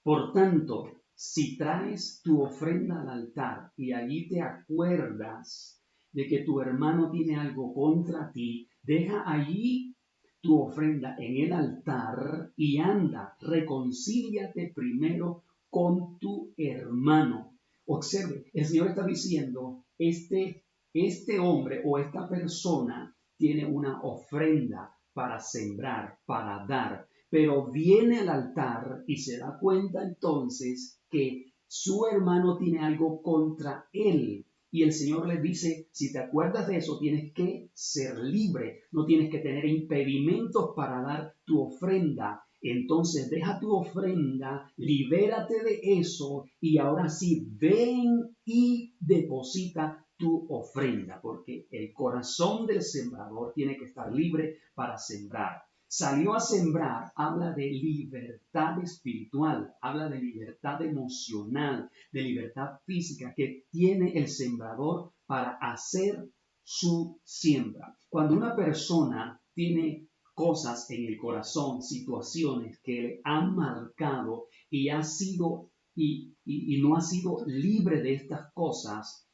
por tanto, si traes tu ofrenda al altar y allí te acuerdas de que tu hermano tiene algo contra ti, deja allí tu ofrenda en el altar y anda, reconcíliate primero con tu hermano. Observe, el Señor está diciendo, este hombre o esta persona tiene una ofrenda para sembrar, para dar, pero viene al altar y se da cuenta entonces que su hermano tiene algo contra él. Y el Señor le dice, si te acuerdas de eso, tienes que ser libre, no tienes que tener impedimentos para dar tu ofrenda. Entonces deja tu ofrenda, libérate de eso y ahora sí, ven y deposita tu ofrenda, porque el corazón del sembrador tiene que estar libre para sembrar. Salió a sembrar, habla de libertad espiritual, habla de libertad emocional, de libertad física que tiene el sembrador para hacer su siembra. Cuando una persona tiene cosas en el corazón, situaciones que le han marcado y ha sido y no ha sido libre de estas cosas,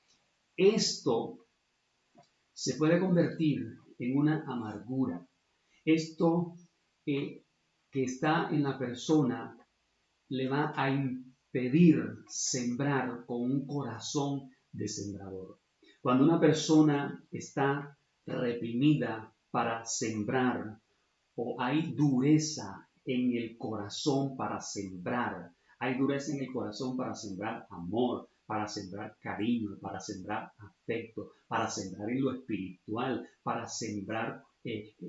esto se puede convertir en una amargura. Esto que está en la persona le va a impedir sembrar con un corazón de sembrador. Cuando una persona está reprimida para sembrar o hay dureza en el corazón para sembrar, hay dureza en el corazón para sembrar amor, para sembrar cariño, para sembrar afecto, para sembrar en lo espiritual, para sembrar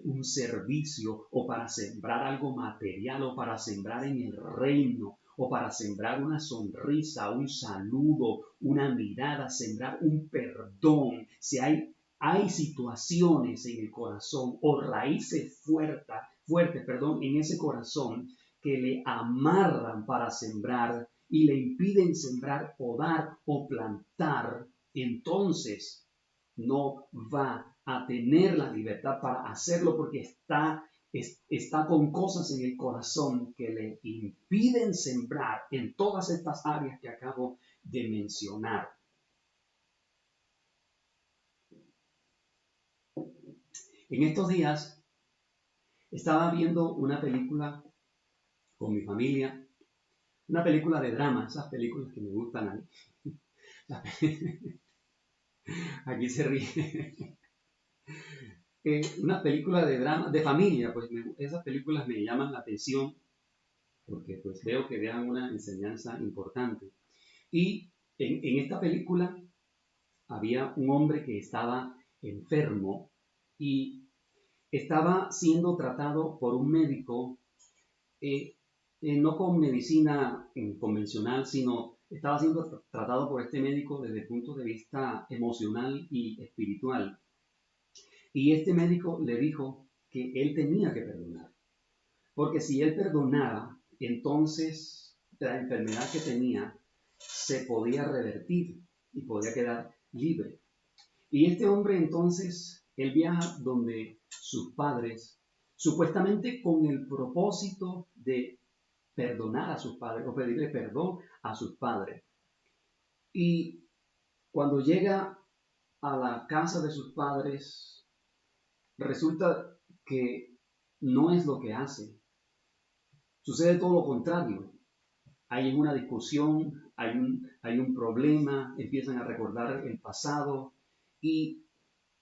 un servicio o para sembrar algo material o para sembrar en el reino o para sembrar una sonrisa, un saludo, una mirada, sembrar un perdón. Si hay situaciones en el corazón o raíces fuertes, en ese corazón que le amarran para sembrar y le impiden sembrar o dar o plantar, entonces no va a tener la libertad para hacerlo porque está con cosas en el corazón que le impiden sembrar en todas estas áreas que acabo de mencionar. En estos días estaba viendo una película con mi familia, una película de drama, esas películas que me gustan a mí. Aquí se ríe. Una película de drama, de familia, pues esas películas me llaman la atención porque pues veo que dan una enseñanza importante. Y en esta película había un hombre que estaba enfermo y estaba siendo tratado por un médico, no con medicina convencional, sino estaba siendo tratado por este médico desde el punto de vista emocional y espiritual. Y este médico le dijo que él tenía que perdonar, porque si él perdonaba, entonces la enfermedad que tenía se podía revertir y podía quedar libre. Y este hombre entonces, él viaja donde sus padres, supuestamente con el propósito de perdonar a sus padres o pedirle perdón a sus padres. Y cuando llega a la casa de sus padres, resulta que no es lo que hace. Sucede todo lo contrario. Hay una discusión, hay un problema, empiezan a recordar el pasado y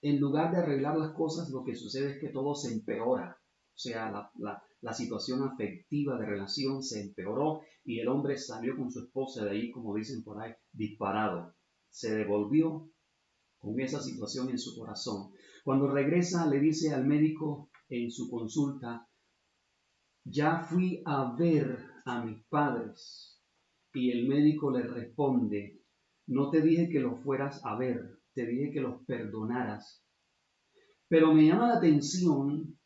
en lugar de arreglar las cosas, lo que sucede es que todo se empeora. O sea, la situación afectiva de relación se empeoró y el hombre salió con su esposa de ahí, como dicen por ahí, disparado. Se devolvió con esa situación en su corazón. Cuando regresa, le dice al médico en su consulta: ya fui a ver a mis padres. Y el médico le responde: no te dije que los fueras a ver, te dije que los perdonaras. Pero me llama la atención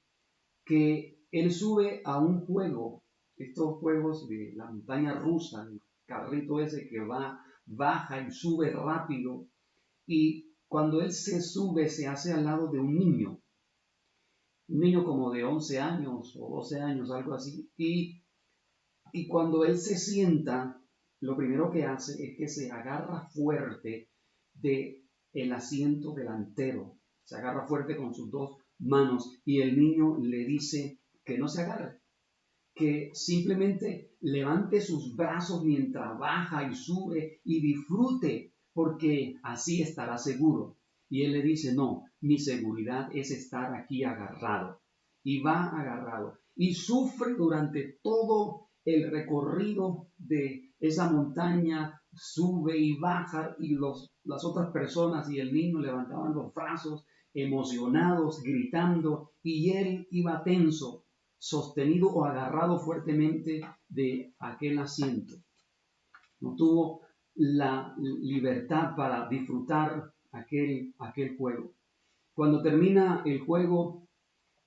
que él sube a un juego, estos juegos de la montaña rusa, el carrito ese que baja y sube rápido, y cuando él se sube, se hace al lado de un niño como de 11 años o 12 años, algo así, y cuando él se sienta, lo primero que hace es que se agarra fuerte de el asiento delantero, se agarra fuerte con sus dos manos y el niño le dice que no se agarre, que simplemente levante sus brazos mientras baja y sube y disfrute, porque así estará seguro. Y él le dice, no, mi seguridad es estar aquí agarrado. Y va agarrado. Y sufre durante todo el recorrido de esa montaña, sube y baja, y las otras personas y el niño levantaban los brazos, emocionados, gritando, y él iba tenso, sostenido o agarrado fuertemente de aquel asiento. No tuvo la libertad para disfrutar aquel juego. Cuando termina el juego,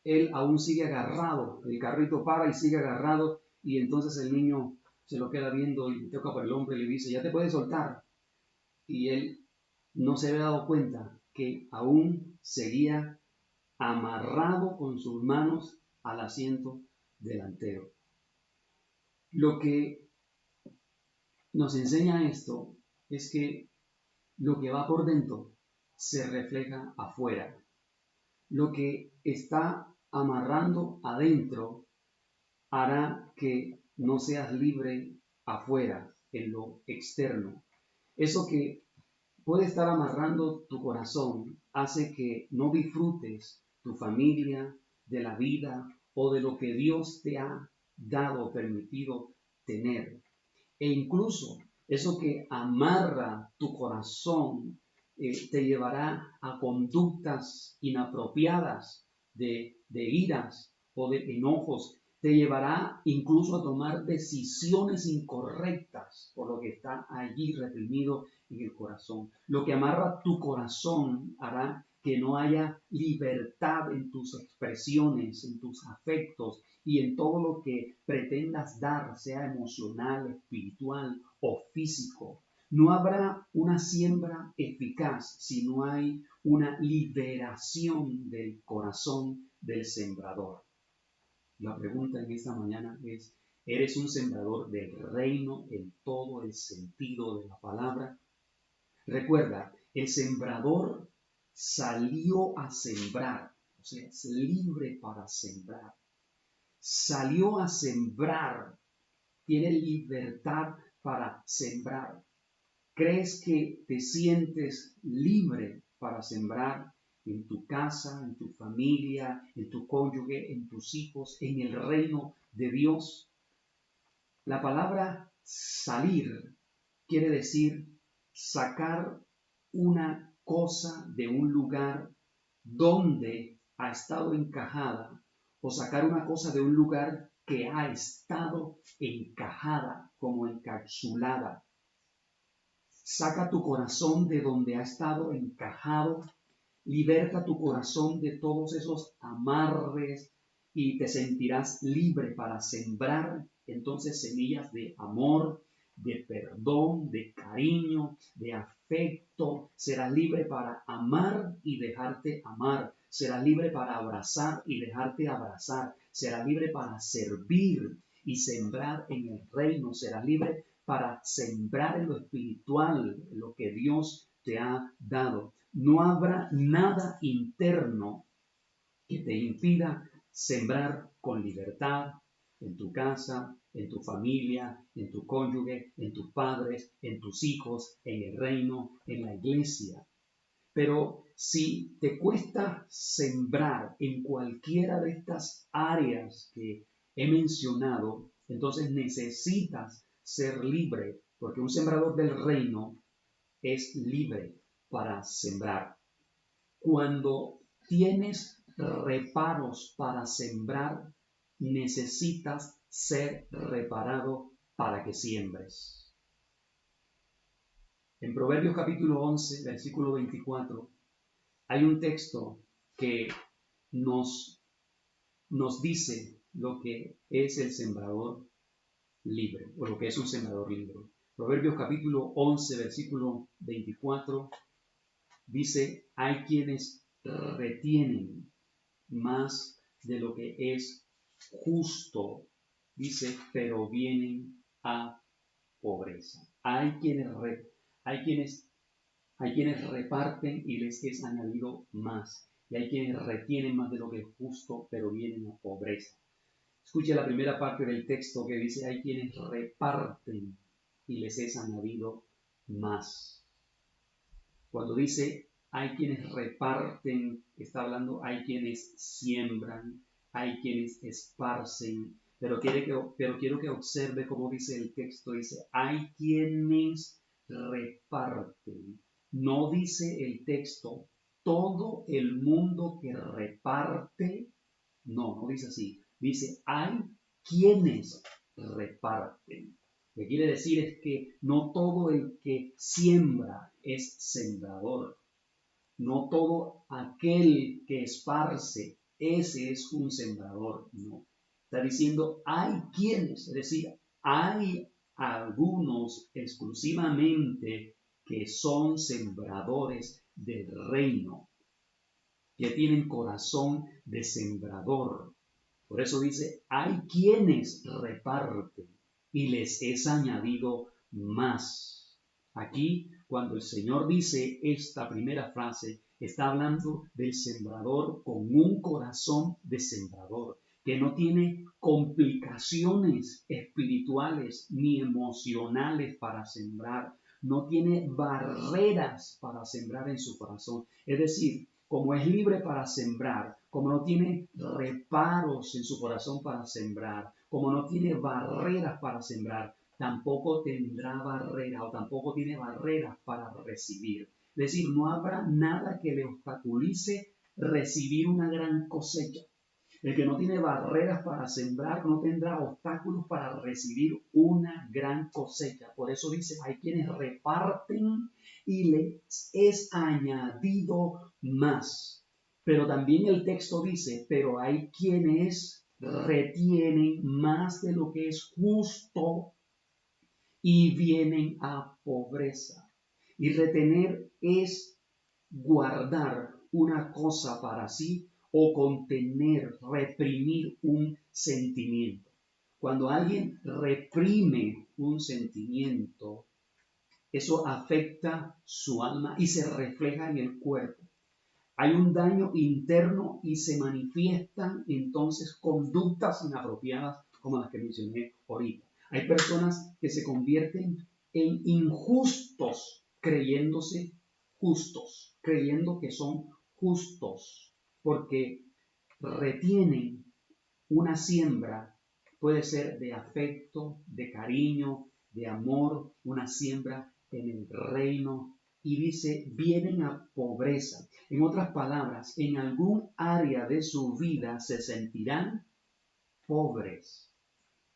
él aún sigue agarrado, el carrito para y sigue agarrado, y entonces el niño se lo queda viendo y toca por el hombro y le dice, ya te puedes soltar. Y él no se había dado cuenta que aún seguía amarrado con sus manos al asiento delantero. Lo que nos enseña esto es que lo que va por dentro se refleja afuera. Lo que está amarrando adentro hará que no seas libre afuera, en lo externo. Eso que puede estar amarrando tu corazón hace que no disfrutes tu familia, de la vida o de lo que Dios te ha dado o permitido tener. E incluso eso que amarra tu corazón te llevará a conductas inapropiadas de iras o de enojos. Te llevará incluso a tomar decisiones incorrectas por lo que está allí reprimido en el corazón. Lo que amarra tu corazón hará que no haya libertad en tus expresiones, en tus afectos y en todo lo que pretendas dar, sea emocional, espiritual o físico. No habrá una siembra eficaz si no hay una liberación del corazón del sembrador. La pregunta en esta mañana es, ¿eres un sembrador del reino en todo el sentido de la palabra? Recuerda, el sembrador salió a sembrar, o sea, es libre para sembrar. Salió a sembrar, tiene libertad para sembrar. ¿Crees que te sientes libre para sembrar en tu casa, en tu familia, en tu cónyuge, en tus hijos, en el reino de Dios? La palabra salir quiere decir sacar una cosa de un lugar donde ha estado encajada o sacar una cosa de un lugar que ha estado encajada, como encapsulada. Saca tu corazón de donde ha estado encajado, liberta tu corazón de todos esos amarres y te sentirás libre para sembrar entonces semillas de amor, de perdón, de cariño, de afecto. Serás libre para amar y dejarte amar. Serás libre para abrazar y dejarte abrazar. Serás libre para servir y sembrar en el reino. Serás libre para sembrar en lo espiritual, lo que Dios te ha dado. No habrá nada interno que te impida sembrar con libertad en tu casa, en tu familia, en tu cónyuge, en tus padres, en tus hijos, en el reino, en la iglesia. Pero si te cuesta sembrar en cualquiera de estas áreas que he mencionado, entonces necesitas ser libre, porque un sembrador del reino es libre para sembrar. Cuando tienes reparos para sembrar, necesitas ser reparado para que siembres. En Proverbios capítulo 11, versículo 24, hay un texto que nos dice lo que es el sembrador libre, o lo que es un sembrador libre. Proverbios capítulo 11, versículo 24, Dice, hay quienes retienen más de lo que es justo. Dice, pero vienen a pobreza. Hay quienes reparten y les es añadido más. Y hay quienes retienen más de lo que es justo, pero vienen a pobreza. Escuche la primera parte del texto que dice, hay quienes reparten y les es añadido más. Cuando dice, hay quienes reparten, está hablando, hay quienes siembran, hay quienes esparcen, pero quiero que observe cómo dice el texto, dice, hay quienes reparten. No dice el texto, todo el mundo que reparte, no dice así. Dice, hay quienes reparten. Lo que quiere decir es que no todo el que siembra es sembrador. No todo aquel que esparce, ese es un sembrador. No. Está diciendo, hay quienes, es decir, hay algunos exclusivamente que son sembradores del reino, que tienen corazón de sembrador. Por eso dice, hay quienes reparten y les es añadido más. Aquí, cuando el Señor dice esta primera frase, está hablando del sembrador con un corazón de sembrador, que no tiene complicaciones espirituales ni emocionales para sembrar, no tiene barreras para sembrar en su corazón. Es decir, como es libre para sembrar, como no tiene reparos en su corazón para sembrar, como no tiene barreras para sembrar, tampoco tendrá barrera o tampoco tiene barreras para recibir. Es decir, no habrá nada que le obstaculice recibir una gran cosecha. El que no tiene barreras para sembrar no tendrá obstáculos para recibir una gran cosecha. Por eso dice, hay quienes reparten y les es añadido más. Pero también el texto dice, pero hay quienes retienen más de lo que es justo y vienen a pobreza. Y retener es guardar una cosa para sí o contener, reprimir un sentimiento. Cuando alguien reprime un sentimiento, eso afecta su alma y se refleja en el cuerpo. Hay un daño interno y se manifiestan entonces conductas inapropiadas como las que mencioné ahorita. Hay personas que se convierten en injustos creyéndose justos, creyendo que son justos, porque retienen una siembra, puede ser de afecto, de cariño, de amor, una siembra en el reino. Y dice, vienen a pobreza. En otras palabras, en algún área de su vida se sentirán pobres,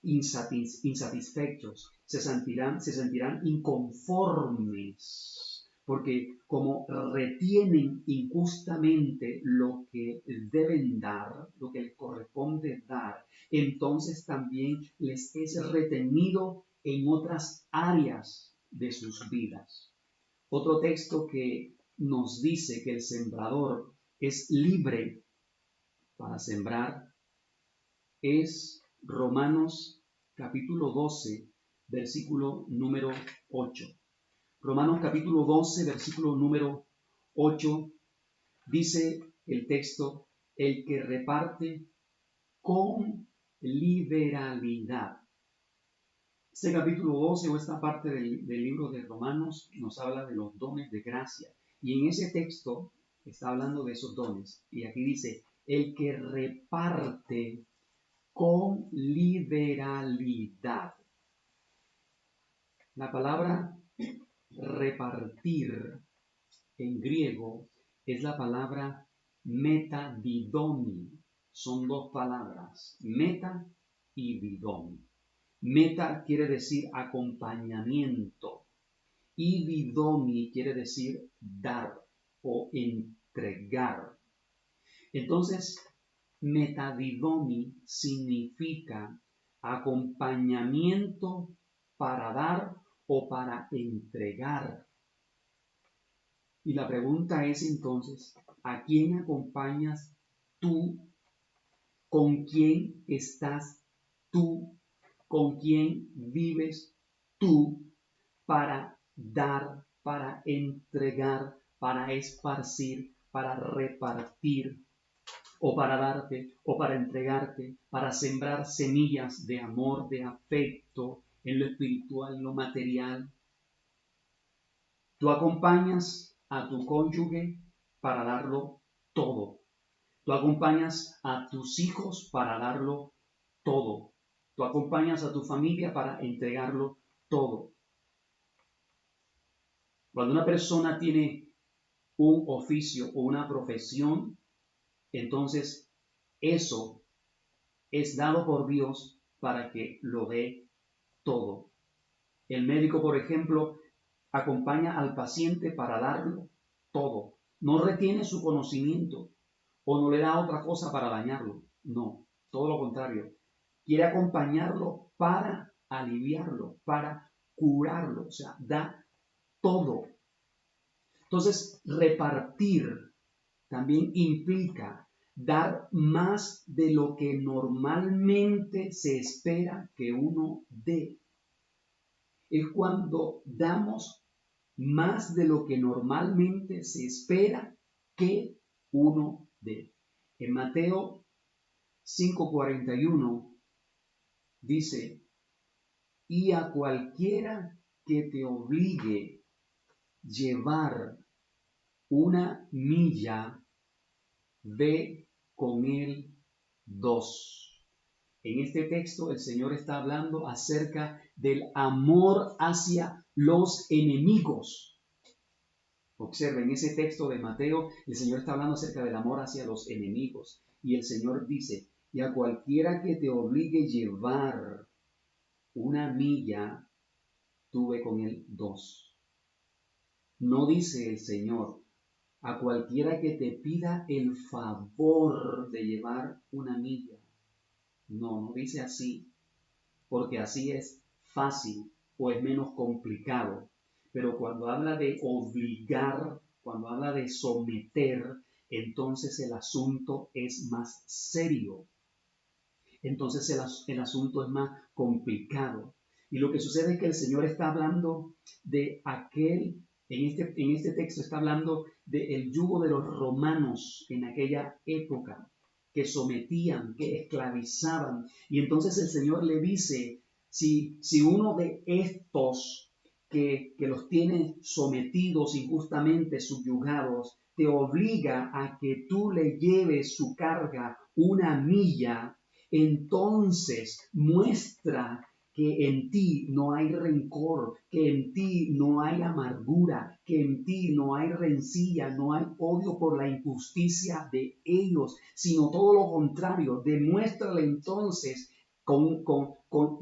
insatisfechos, se sentirán inconformes, porque como retienen injustamente lo que deben dar, lo que les corresponde dar, entonces también les es retenido en otras áreas de sus vidas. Otro texto que nos dice que el sembrador es libre para sembrar es Romanos capítulo 12, versículo número 8. Romanos capítulo 12, versículo número 8, dice el texto, el que reparte con liberalidad. Este capítulo 12 o esta parte del libro de Romanos nos habla de los dones de gracia. Y en ese texto está hablando de esos dones. Y aquí dice, el que reparte con liberalidad. La palabra repartir en griego es la palabra metadidomi. Son dos palabras, meta y didomi. Meta quiere decir acompañamiento y didomi quiere decir dar o entregar. Entonces, metadidomi significa acompañamiento para dar o para entregar. Y la pregunta es entonces, ¿a quién acompañas tú? ¿Con quién estás tú? ¿Con quién vives tú para dar, para entregar, para esparcir, para repartir, o para darte, o para entregarte, para sembrar semillas de amor, de afecto, en lo espiritual, en lo material? Tú acompañas a tu cónyuge para darlo todo. Tú acompañas a tus hijos para darlo todo. Tú acompañas a tu familia para entregarlo todo. Cuando una persona tiene un oficio o una profesión, entonces eso es dado por Dios para que lo dé todo. El médico, por ejemplo, acompaña al paciente para darlo todo. No retiene su conocimiento o no le da otra cosa para dañarlo. No, todo lo contrario. Quiere acompañarlo para aliviarlo, para curarlo. O sea, da todo. Entonces, repartir también implica dar más de lo que normalmente se espera que uno dé. Es cuando damos más de lo que normalmente se espera que uno dé. En Mateo 5:41 dice, y a cualquiera que te obligue llevar una milla, ve con él 2. En este texto el Señor está hablando acerca del amor hacia los enemigos. Observen, ese texto de Mateo, el Señor está hablando acerca del amor hacia los enemigos. Y el Señor dice, y a cualquiera que te obligue llevar una milla, tú ve con él 2. No dice el Señor, a cualquiera que te pida el favor de llevar una milla. No, no dice así, porque así es fácil o es menos complicado. Pero cuando habla de obligar, cuando habla de someter, entonces el asunto es más serio. Entonces el asunto es más complicado. Y lo que sucede es que el Señor está hablando de aquel, en este texto está hablando del yugo de los romanos en aquella época, que sometían, que esclavizaban. Y entonces el Señor le dice, si uno de estos que los tiene sometidos injustamente, subyugados, te obliga a que tú le lleves su carga una milla, entonces muestra que en ti no hay rencor, que en ti no hay amargura, que en ti no hay rencilla, no hay odio por la injusticia de ellos, sino todo lo contrario. Demuéstrale entonces con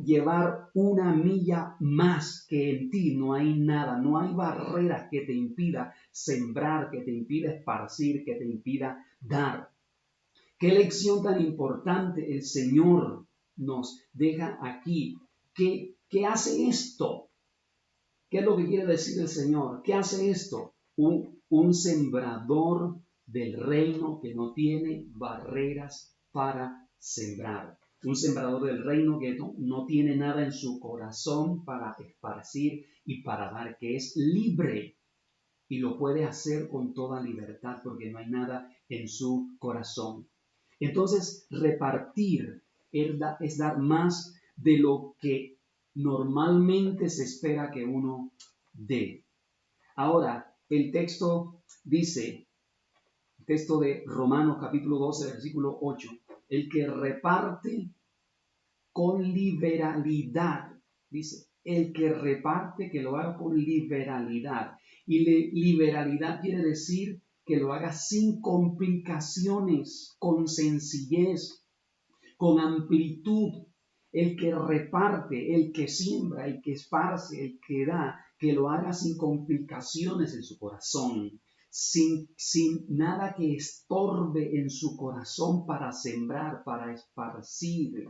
llevar una milla más, que en ti no hay nada, no hay barreras que te impida sembrar, que te impida esparcir, que te impida dar. Qué lección tan importante el Señor nos deja aquí. ¿Qué hace esto? ¿Qué es lo que quiere decir el Señor? ¿Qué hace esto? Un sembrador del reino que no tiene barreras para sembrar. Un sembrador del reino que no tiene nada en su corazón para esparcir y para dar, que es libre y lo puede hacer con toda libertad porque no hay nada en su corazón. Entonces, repartir es dar más de lo que normalmente se espera que uno dé. Ahora, el texto dice, el texto de Romanos capítulo 12, versículo 8, el que reparte con liberalidad, dice, el que reparte que lo haga con liberalidad. Y liberalidad quiere decir que lo haga sin complicaciones, con sencillez, con amplitud. El que reparte, el que siembra, el que esparce, el que da, que lo haga sin complicaciones en su corazón, sin nada que estorbe en su corazón para sembrar, para esparcir.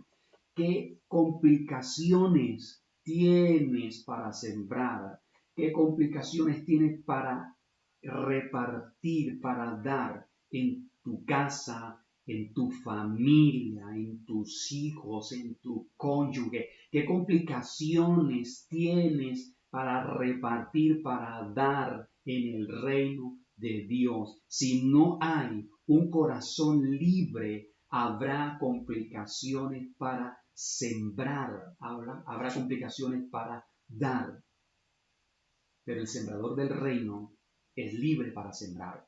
¿Qué complicaciones tienes para sembrar? ¿Qué complicaciones tienes para repartir, para dar en tu casa, en tu familia, en tus hijos, en tu cónyuge? ¿Qué complicaciones tienes para repartir, para dar en el reino de Dios? Si no hay un corazón libre, habrá complicaciones para sembrar, habrá complicaciones para dar. Pero el sembrador del reino es libre para sembrar.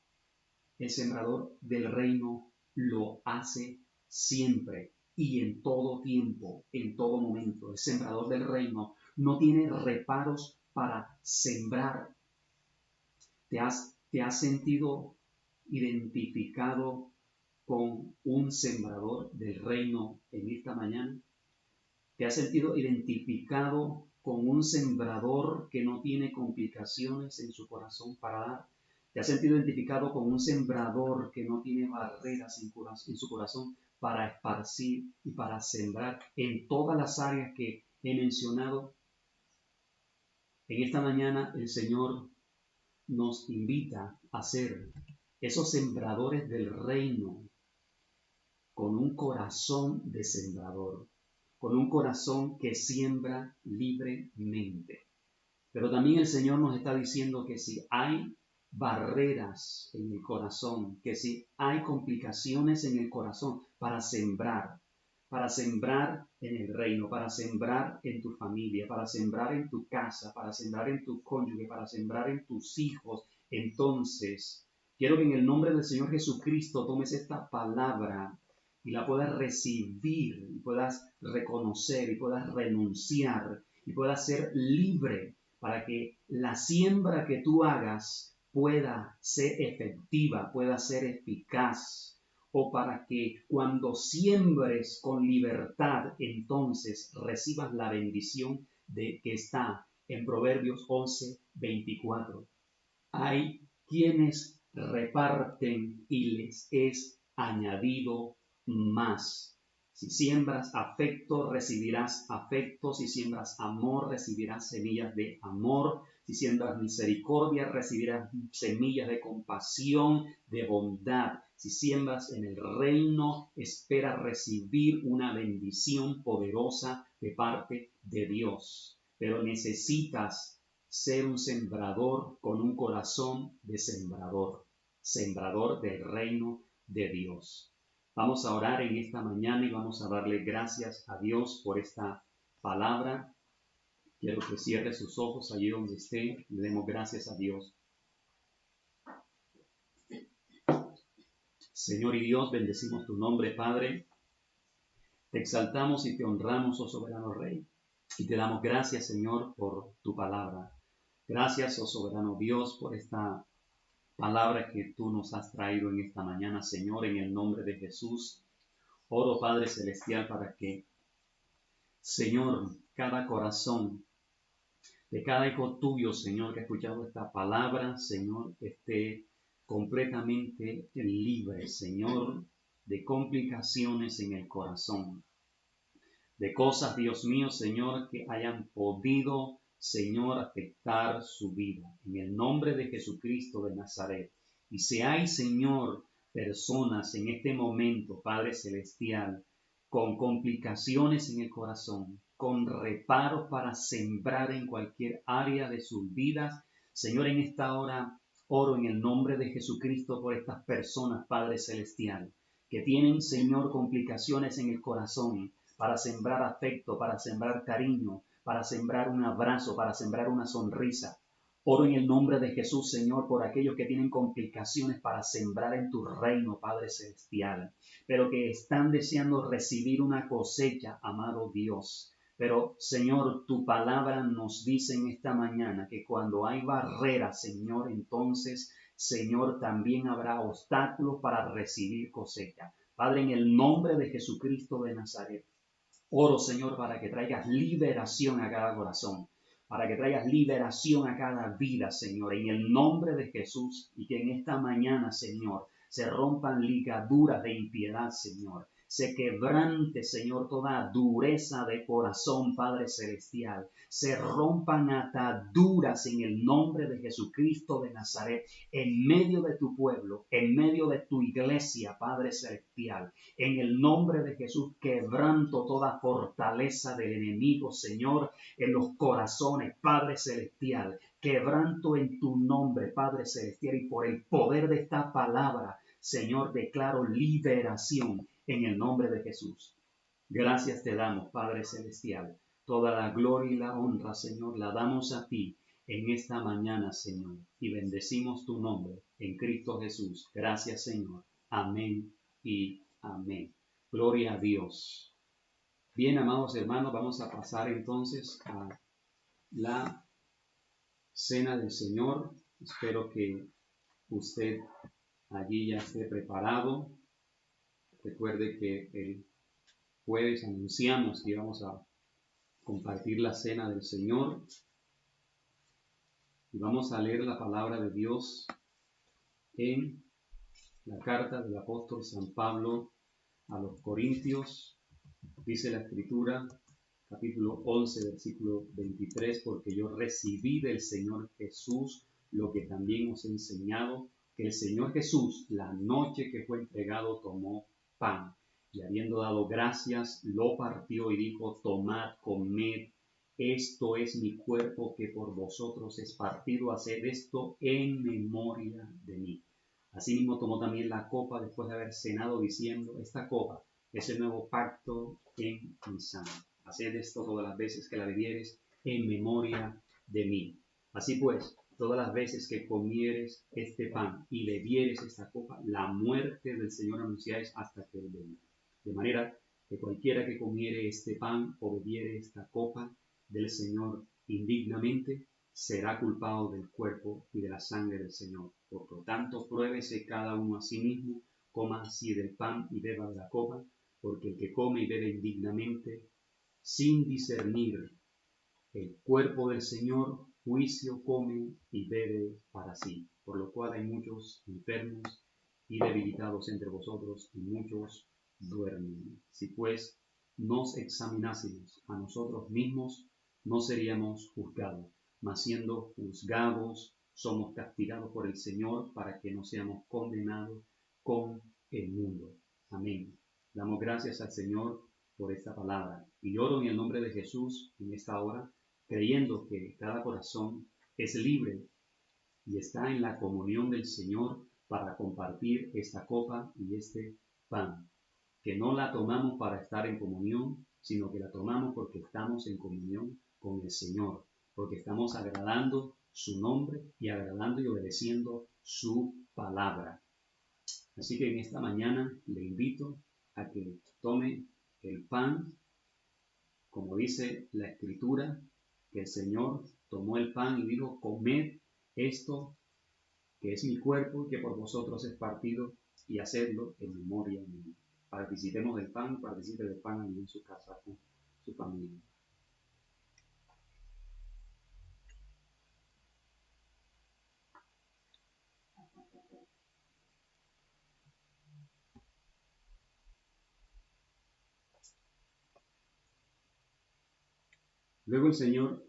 El sembrador del reino lo hace siempre y en todo tiempo, en todo momento. El sembrador del reino no tiene reparos para sembrar. ¿Te has sentido identificado con un sembrador del reino en esta mañana? ¿Te has sentido identificado con un sembrador que no tiene complicaciones en su corazón para dar? ¿Te has sentido identificado con un sembrador que no tiene barreras en su corazón para esparcir y para sembrar en todas las áreas que he mencionado? En esta mañana el Señor nos invita a ser esos sembradores del reino con un corazón de sembrador, con un corazón que siembra libremente. Pero también el Señor nos está diciendo que si hay barreras en el corazón, que si hay complicaciones en el corazón para sembrar en el reino, para sembrar en tu familia, para sembrar en tu casa, para sembrar en tu cónyuge, para sembrar en tus hijos, entonces quiero que en el nombre del Señor Jesucristo tomes esta palabra y la puedas recibir, y puedas reconocer, y puedas renunciar, y puedas ser libre para que la siembra que tú hagas pueda ser efectiva, pueda ser eficaz, o para que cuando siembres con libertad, entonces recibas la bendición que está en Proverbios 11:24. Hay quienes reparten y les es añadido más. Si siembras afecto, recibirás afecto. Si siembras amor, recibirás semillas de amor. Si siembras misericordia, recibirás semillas de compasión, de bondad. Si siembras en el reino, espera recibir una bendición poderosa de parte de Dios. Pero necesitas ser un sembrador con un corazón de sembrador, sembrador del reino de Dios. Vamos a orar en esta mañana y vamos a darle gracias a Dios por esta palabra. Quiero que cierre sus ojos allí donde esté y le demos gracias a Dios. Señor y Dios, bendecimos tu nombre, Padre. Te exaltamos y te honramos, oh soberano Rey. Y te damos gracias, Señor, por tu palabra. Gracias, oh soberano Dios, por esta palabra que tú nos has traído en esta mañana, Señor, en el nombre de Jesús. Oro, Padre Celestial, para que, Señor, cada corazón de cada hijo tuyo, Señor, que ha escuchado esta palabra, Señor, esté completamente libre, Señor, de complicaciones en el corazón, de cosas, Dios mío, Señor, que hayan podido, Señor, afectar su vida. En el nombre de Jesucristo de Nazaret. Y si hay, Señor, personas en este momento, Padre Celestial, con complicaciones en el corazón, con reparos para sembrar en cualquier área de sus vidas, Señor, en esta hora oro en el nombre de Jesucristo por estas personas, Padre Celestial, que tienen, Señor, complicaciones en el corazón, para sembrar afecto, para sembrar cariño, para sembrar un abrazo, para sembrar una sonrisa. Oro en el nombre de Jesús, Señor, por aquellos que tienen complicaciones para sembrar en tu reino, Padre Celestial, pero que están deseando recibir una cosecha, amado Dios. Pero, Señor, tu palabra nos dice en esta mañana que cuando hay barreras, Señor, entonces, Señor, también habrá obstáculos para recibir cosecha. Padre, en el nombre de Jesucristo de Nazaret, oro, Señor, para que traigas liberación a cada corazón, para que traigas liberación a cada vida, Señor, en el nombre de Jesús, y que en esta mañana, Señor, se rompan ligaduras de impiedad, Señor. se quebrante, Señor, toda dureza de corazón, Padre Celestial. Se rompan ataduras en el nombre de Jesucristo de Nazaret, en medio de tu pueblo, en medio de tu iglesia, Padre Celestial. En el nombre de Jesús, quebranto toda fortaleza del enemigo, Señor, en los corazones, Padre Celestial. Quebranto en tu nombre, Padre Celestial, y por el poder de esta palabra, Señor, declaro liberación en el nombre de Jesús. Gracias te damos, Padre Celestial. Toda la gloria y la honra, Señor, la damos a ti en esta mañana, Señor, y bendecimos tu nombre en Cristo Jesús. Gracias, Señor. Amén y amén. Gloria a Dios. Bien, amados hermanos, vamos a pasar entonces a la cena del Señor. Espero que usted allí ya esté preparado. Recuerde que el jueves anunciamos que íbamos a compartir la cena del Señor y vamos a leer la palabra de Dios en la carta del apóstol San Pablo a los Corintios. Dice la Escritura, capítulo 11, versículo 23, porque yo recibí del Señor Jesús lo que también os he enseñado, que el Señor Jesús, la noche que fue entregado, tomó pan, y habiendo dado gracias, lo partió y dijo: tomad, comed, esto es mi cuerpo que por vosotros es partido, haced esto en memoria de mí. Asimismo tomó también la copa después de haber cenado, diciendo: esta copa es el nuevo pacto en mi sangre. Haced esto todas las veces que la bebieres en memoria de mí. Así pues, todas las veces que comieres este pan y bebieres esta copa, la muerte del Señor anunciáis hasta que Él venga. De manera que cualquiera que comiere este pan o bebiere esta copa del Señor indignamente, será culpado del cuerpo y de la sangre del Señor. Por lo tanto, pruébese cada uno a sí mismo, coma así del pan y beba de la copa, porque el que come y bebe indignamente, sin discernir el cuerpo del Señor, juicio come y bebe para sí. Por lo cual hay muchos enfermos y debilitados entre vosotros, y muchos duermen. Si pues nos examinásemos a nosotros mismos, no seríamos juzgados, mas siendo juzgados, somos castigados por el Señor, para que no seamos condenados con el mundo. Amén. Damos gracias al Señor por esta palabra. Y oro en el nombre de Jesús en esta hora, creyendo que cada corazón es libre y está en la comunión del Señor para compartir esta copa y este pan. Que no la tomamos para estar en comunión, sino que la tomamos porque estamos en comunión con el Señor, porque estamos agradando su nombre y agradando y obedeciendo su palabra. Así que en esta mañana le invito a que tome el pan, como dice la Escritura, que el Señor tomó el pan y dijo: comed esto, que es mi cuerpo, que por vosotros es partido, y hacedlo en memoria de mí. Participemos del pan, participe del pan en su casa con su familia. Luego el Señor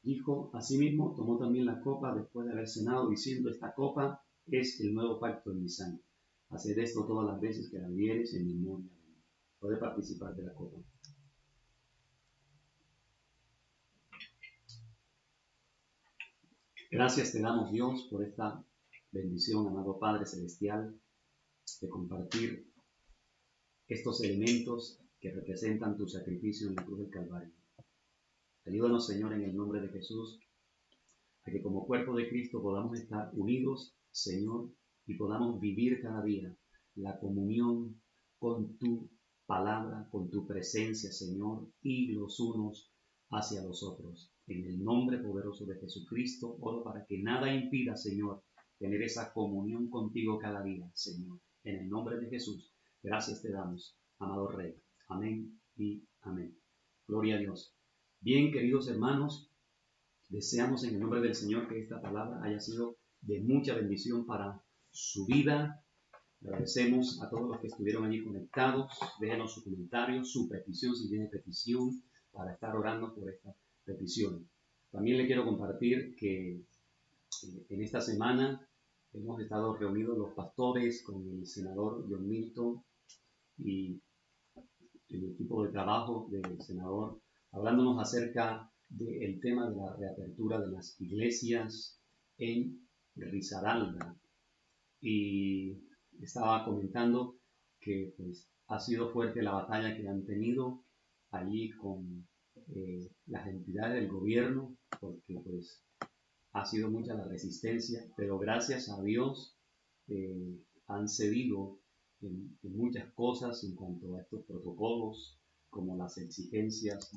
dijo: asimismo tomó también la copa después de haber cenado, diciendo: esta copa es el nuevo pacto en mi sangre. Haced esto todas las veces que la bebiereis en memoria de mí. Puede participar de la copa. Gracias te damos, Dios, por esta bendición, amado Padre Celestial, de compartir estos elementos que representan tu sacrificio en la cruz del Calvario. Ayúdanos, Señor, en el nombre de Jesús, a que como cuerpo de Cristo podamos estar unidos, Señor, y podamos vivir cada día la comunión con tu palabra, con tu presencia, Señor, y los unos hacia los otros. En el nombre poderoso de Jesucristo, oro para que nada impida, Señor, tener esa comunión contigo cada día, Señor. En el nombre de Jesús, gracias te damos, amado Rey. Amén y amén. Gloria a Dios. Bien, queridos hermanos, deseamos en el nombre del Señor que esta palabra haya sido de mucha bendición para su vida, Agradecemos a todos los que estuvieron allí conectados. Déjenos su comentario, su petición, si tiene petición, para estar orando por esta petición. También le quiero compartir que en esta semana hemos estado reunidos los pastores con el senador John Milton y el equipo de trabajo del senador, hablándonos acerca del tema de la reapertura de las iglesias en Risaralda. Y estaba comentando que pues, ha sido fuerte la batalla que han tenido allí con las entidades del gobierno, porque pues ha sido mucha la resistencia, pero gracias a Dios han cedido en muchas cosas en cuanto a estos protocolos, como las exigencias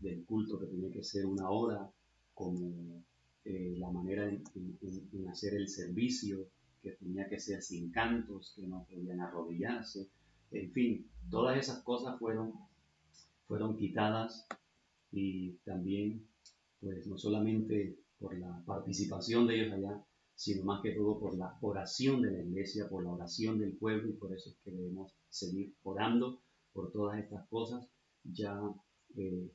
del culto que tiene que ser una hora, como la manera en hacer el servicio, que tenía que ser sin cantos, que no podían arrodillarse, en fin, todas esas cosas fueron quitadas, y también pues no solamente por la participación de ellos allá, sino más que todo por la oración de la iglesia, por la oración del pueblo, y por eso es que debemos seguir orando por todas estas cosas. Ya en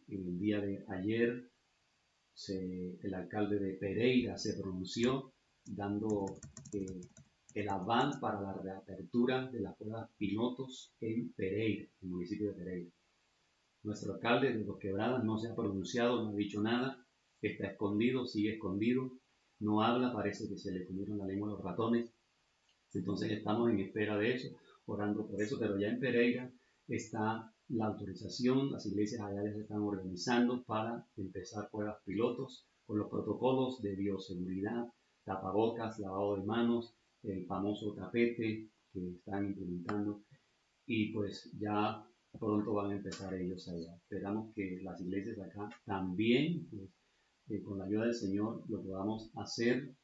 el día de ayer el alcalde de Pereira se pronunció dando el aval para la reapertura de las pruebas pilotos en Pereira, en el municipio de Pereira. Nuestro alcalde de Los Quebradas no se ha pronunciado, no ha dicho nada, está escondido, sigue escondido, no habla, parece que se le comieron la lengua a los ratones. Entonces estamos en espera de eso, orando por eso, pero ya en Pereira está la autorización, las iglesias allá ya se están organizando para empezar pruebas pilotos con los protocolos de bioseguridad, tapabocas, lavado de manos, el famoso tapete que están implementando, y pues ya pronto van a empezar ellos allá. Esperamos que las iglesias acá también, pues, con la ayuda del Señor, lo podamos hacer,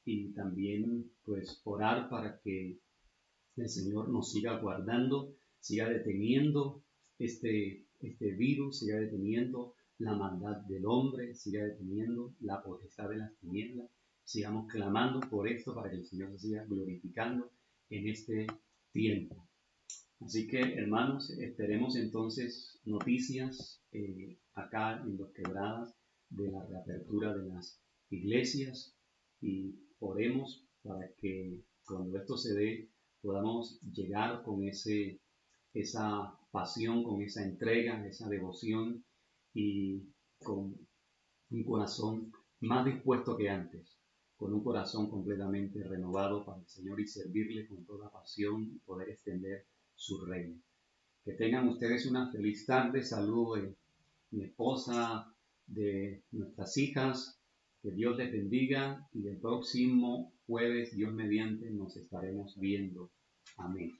y también pues orar para que el Señor nos siga guardando, siga deteniendo este virus, siga deteniendo la maldad del hombre, siga deteniendo la potestad de las tinieblas. Sigamos clamando por esto para que el Señor se siga glorificando en este tiempo. Así que, hermanos, esperemos entonces noticias acá en Los Quebradas de la reapertura de las iglesias, y oremos para que cuando esto se dé podamos llegar con esa pasión, con esa entrega, esa devoción, y con un corazón más dispuesto que antes, con un corazón completamente renovado para el Señor y servirle con toda pasión y poder extender su reino. Que tengan ustedes una feliz tarde. Saludo de mi esposa, de nuestras hijas. Que Dios les bendiga, y el próximo jueves, Dios mediante, nos estaremos viendo. Amén.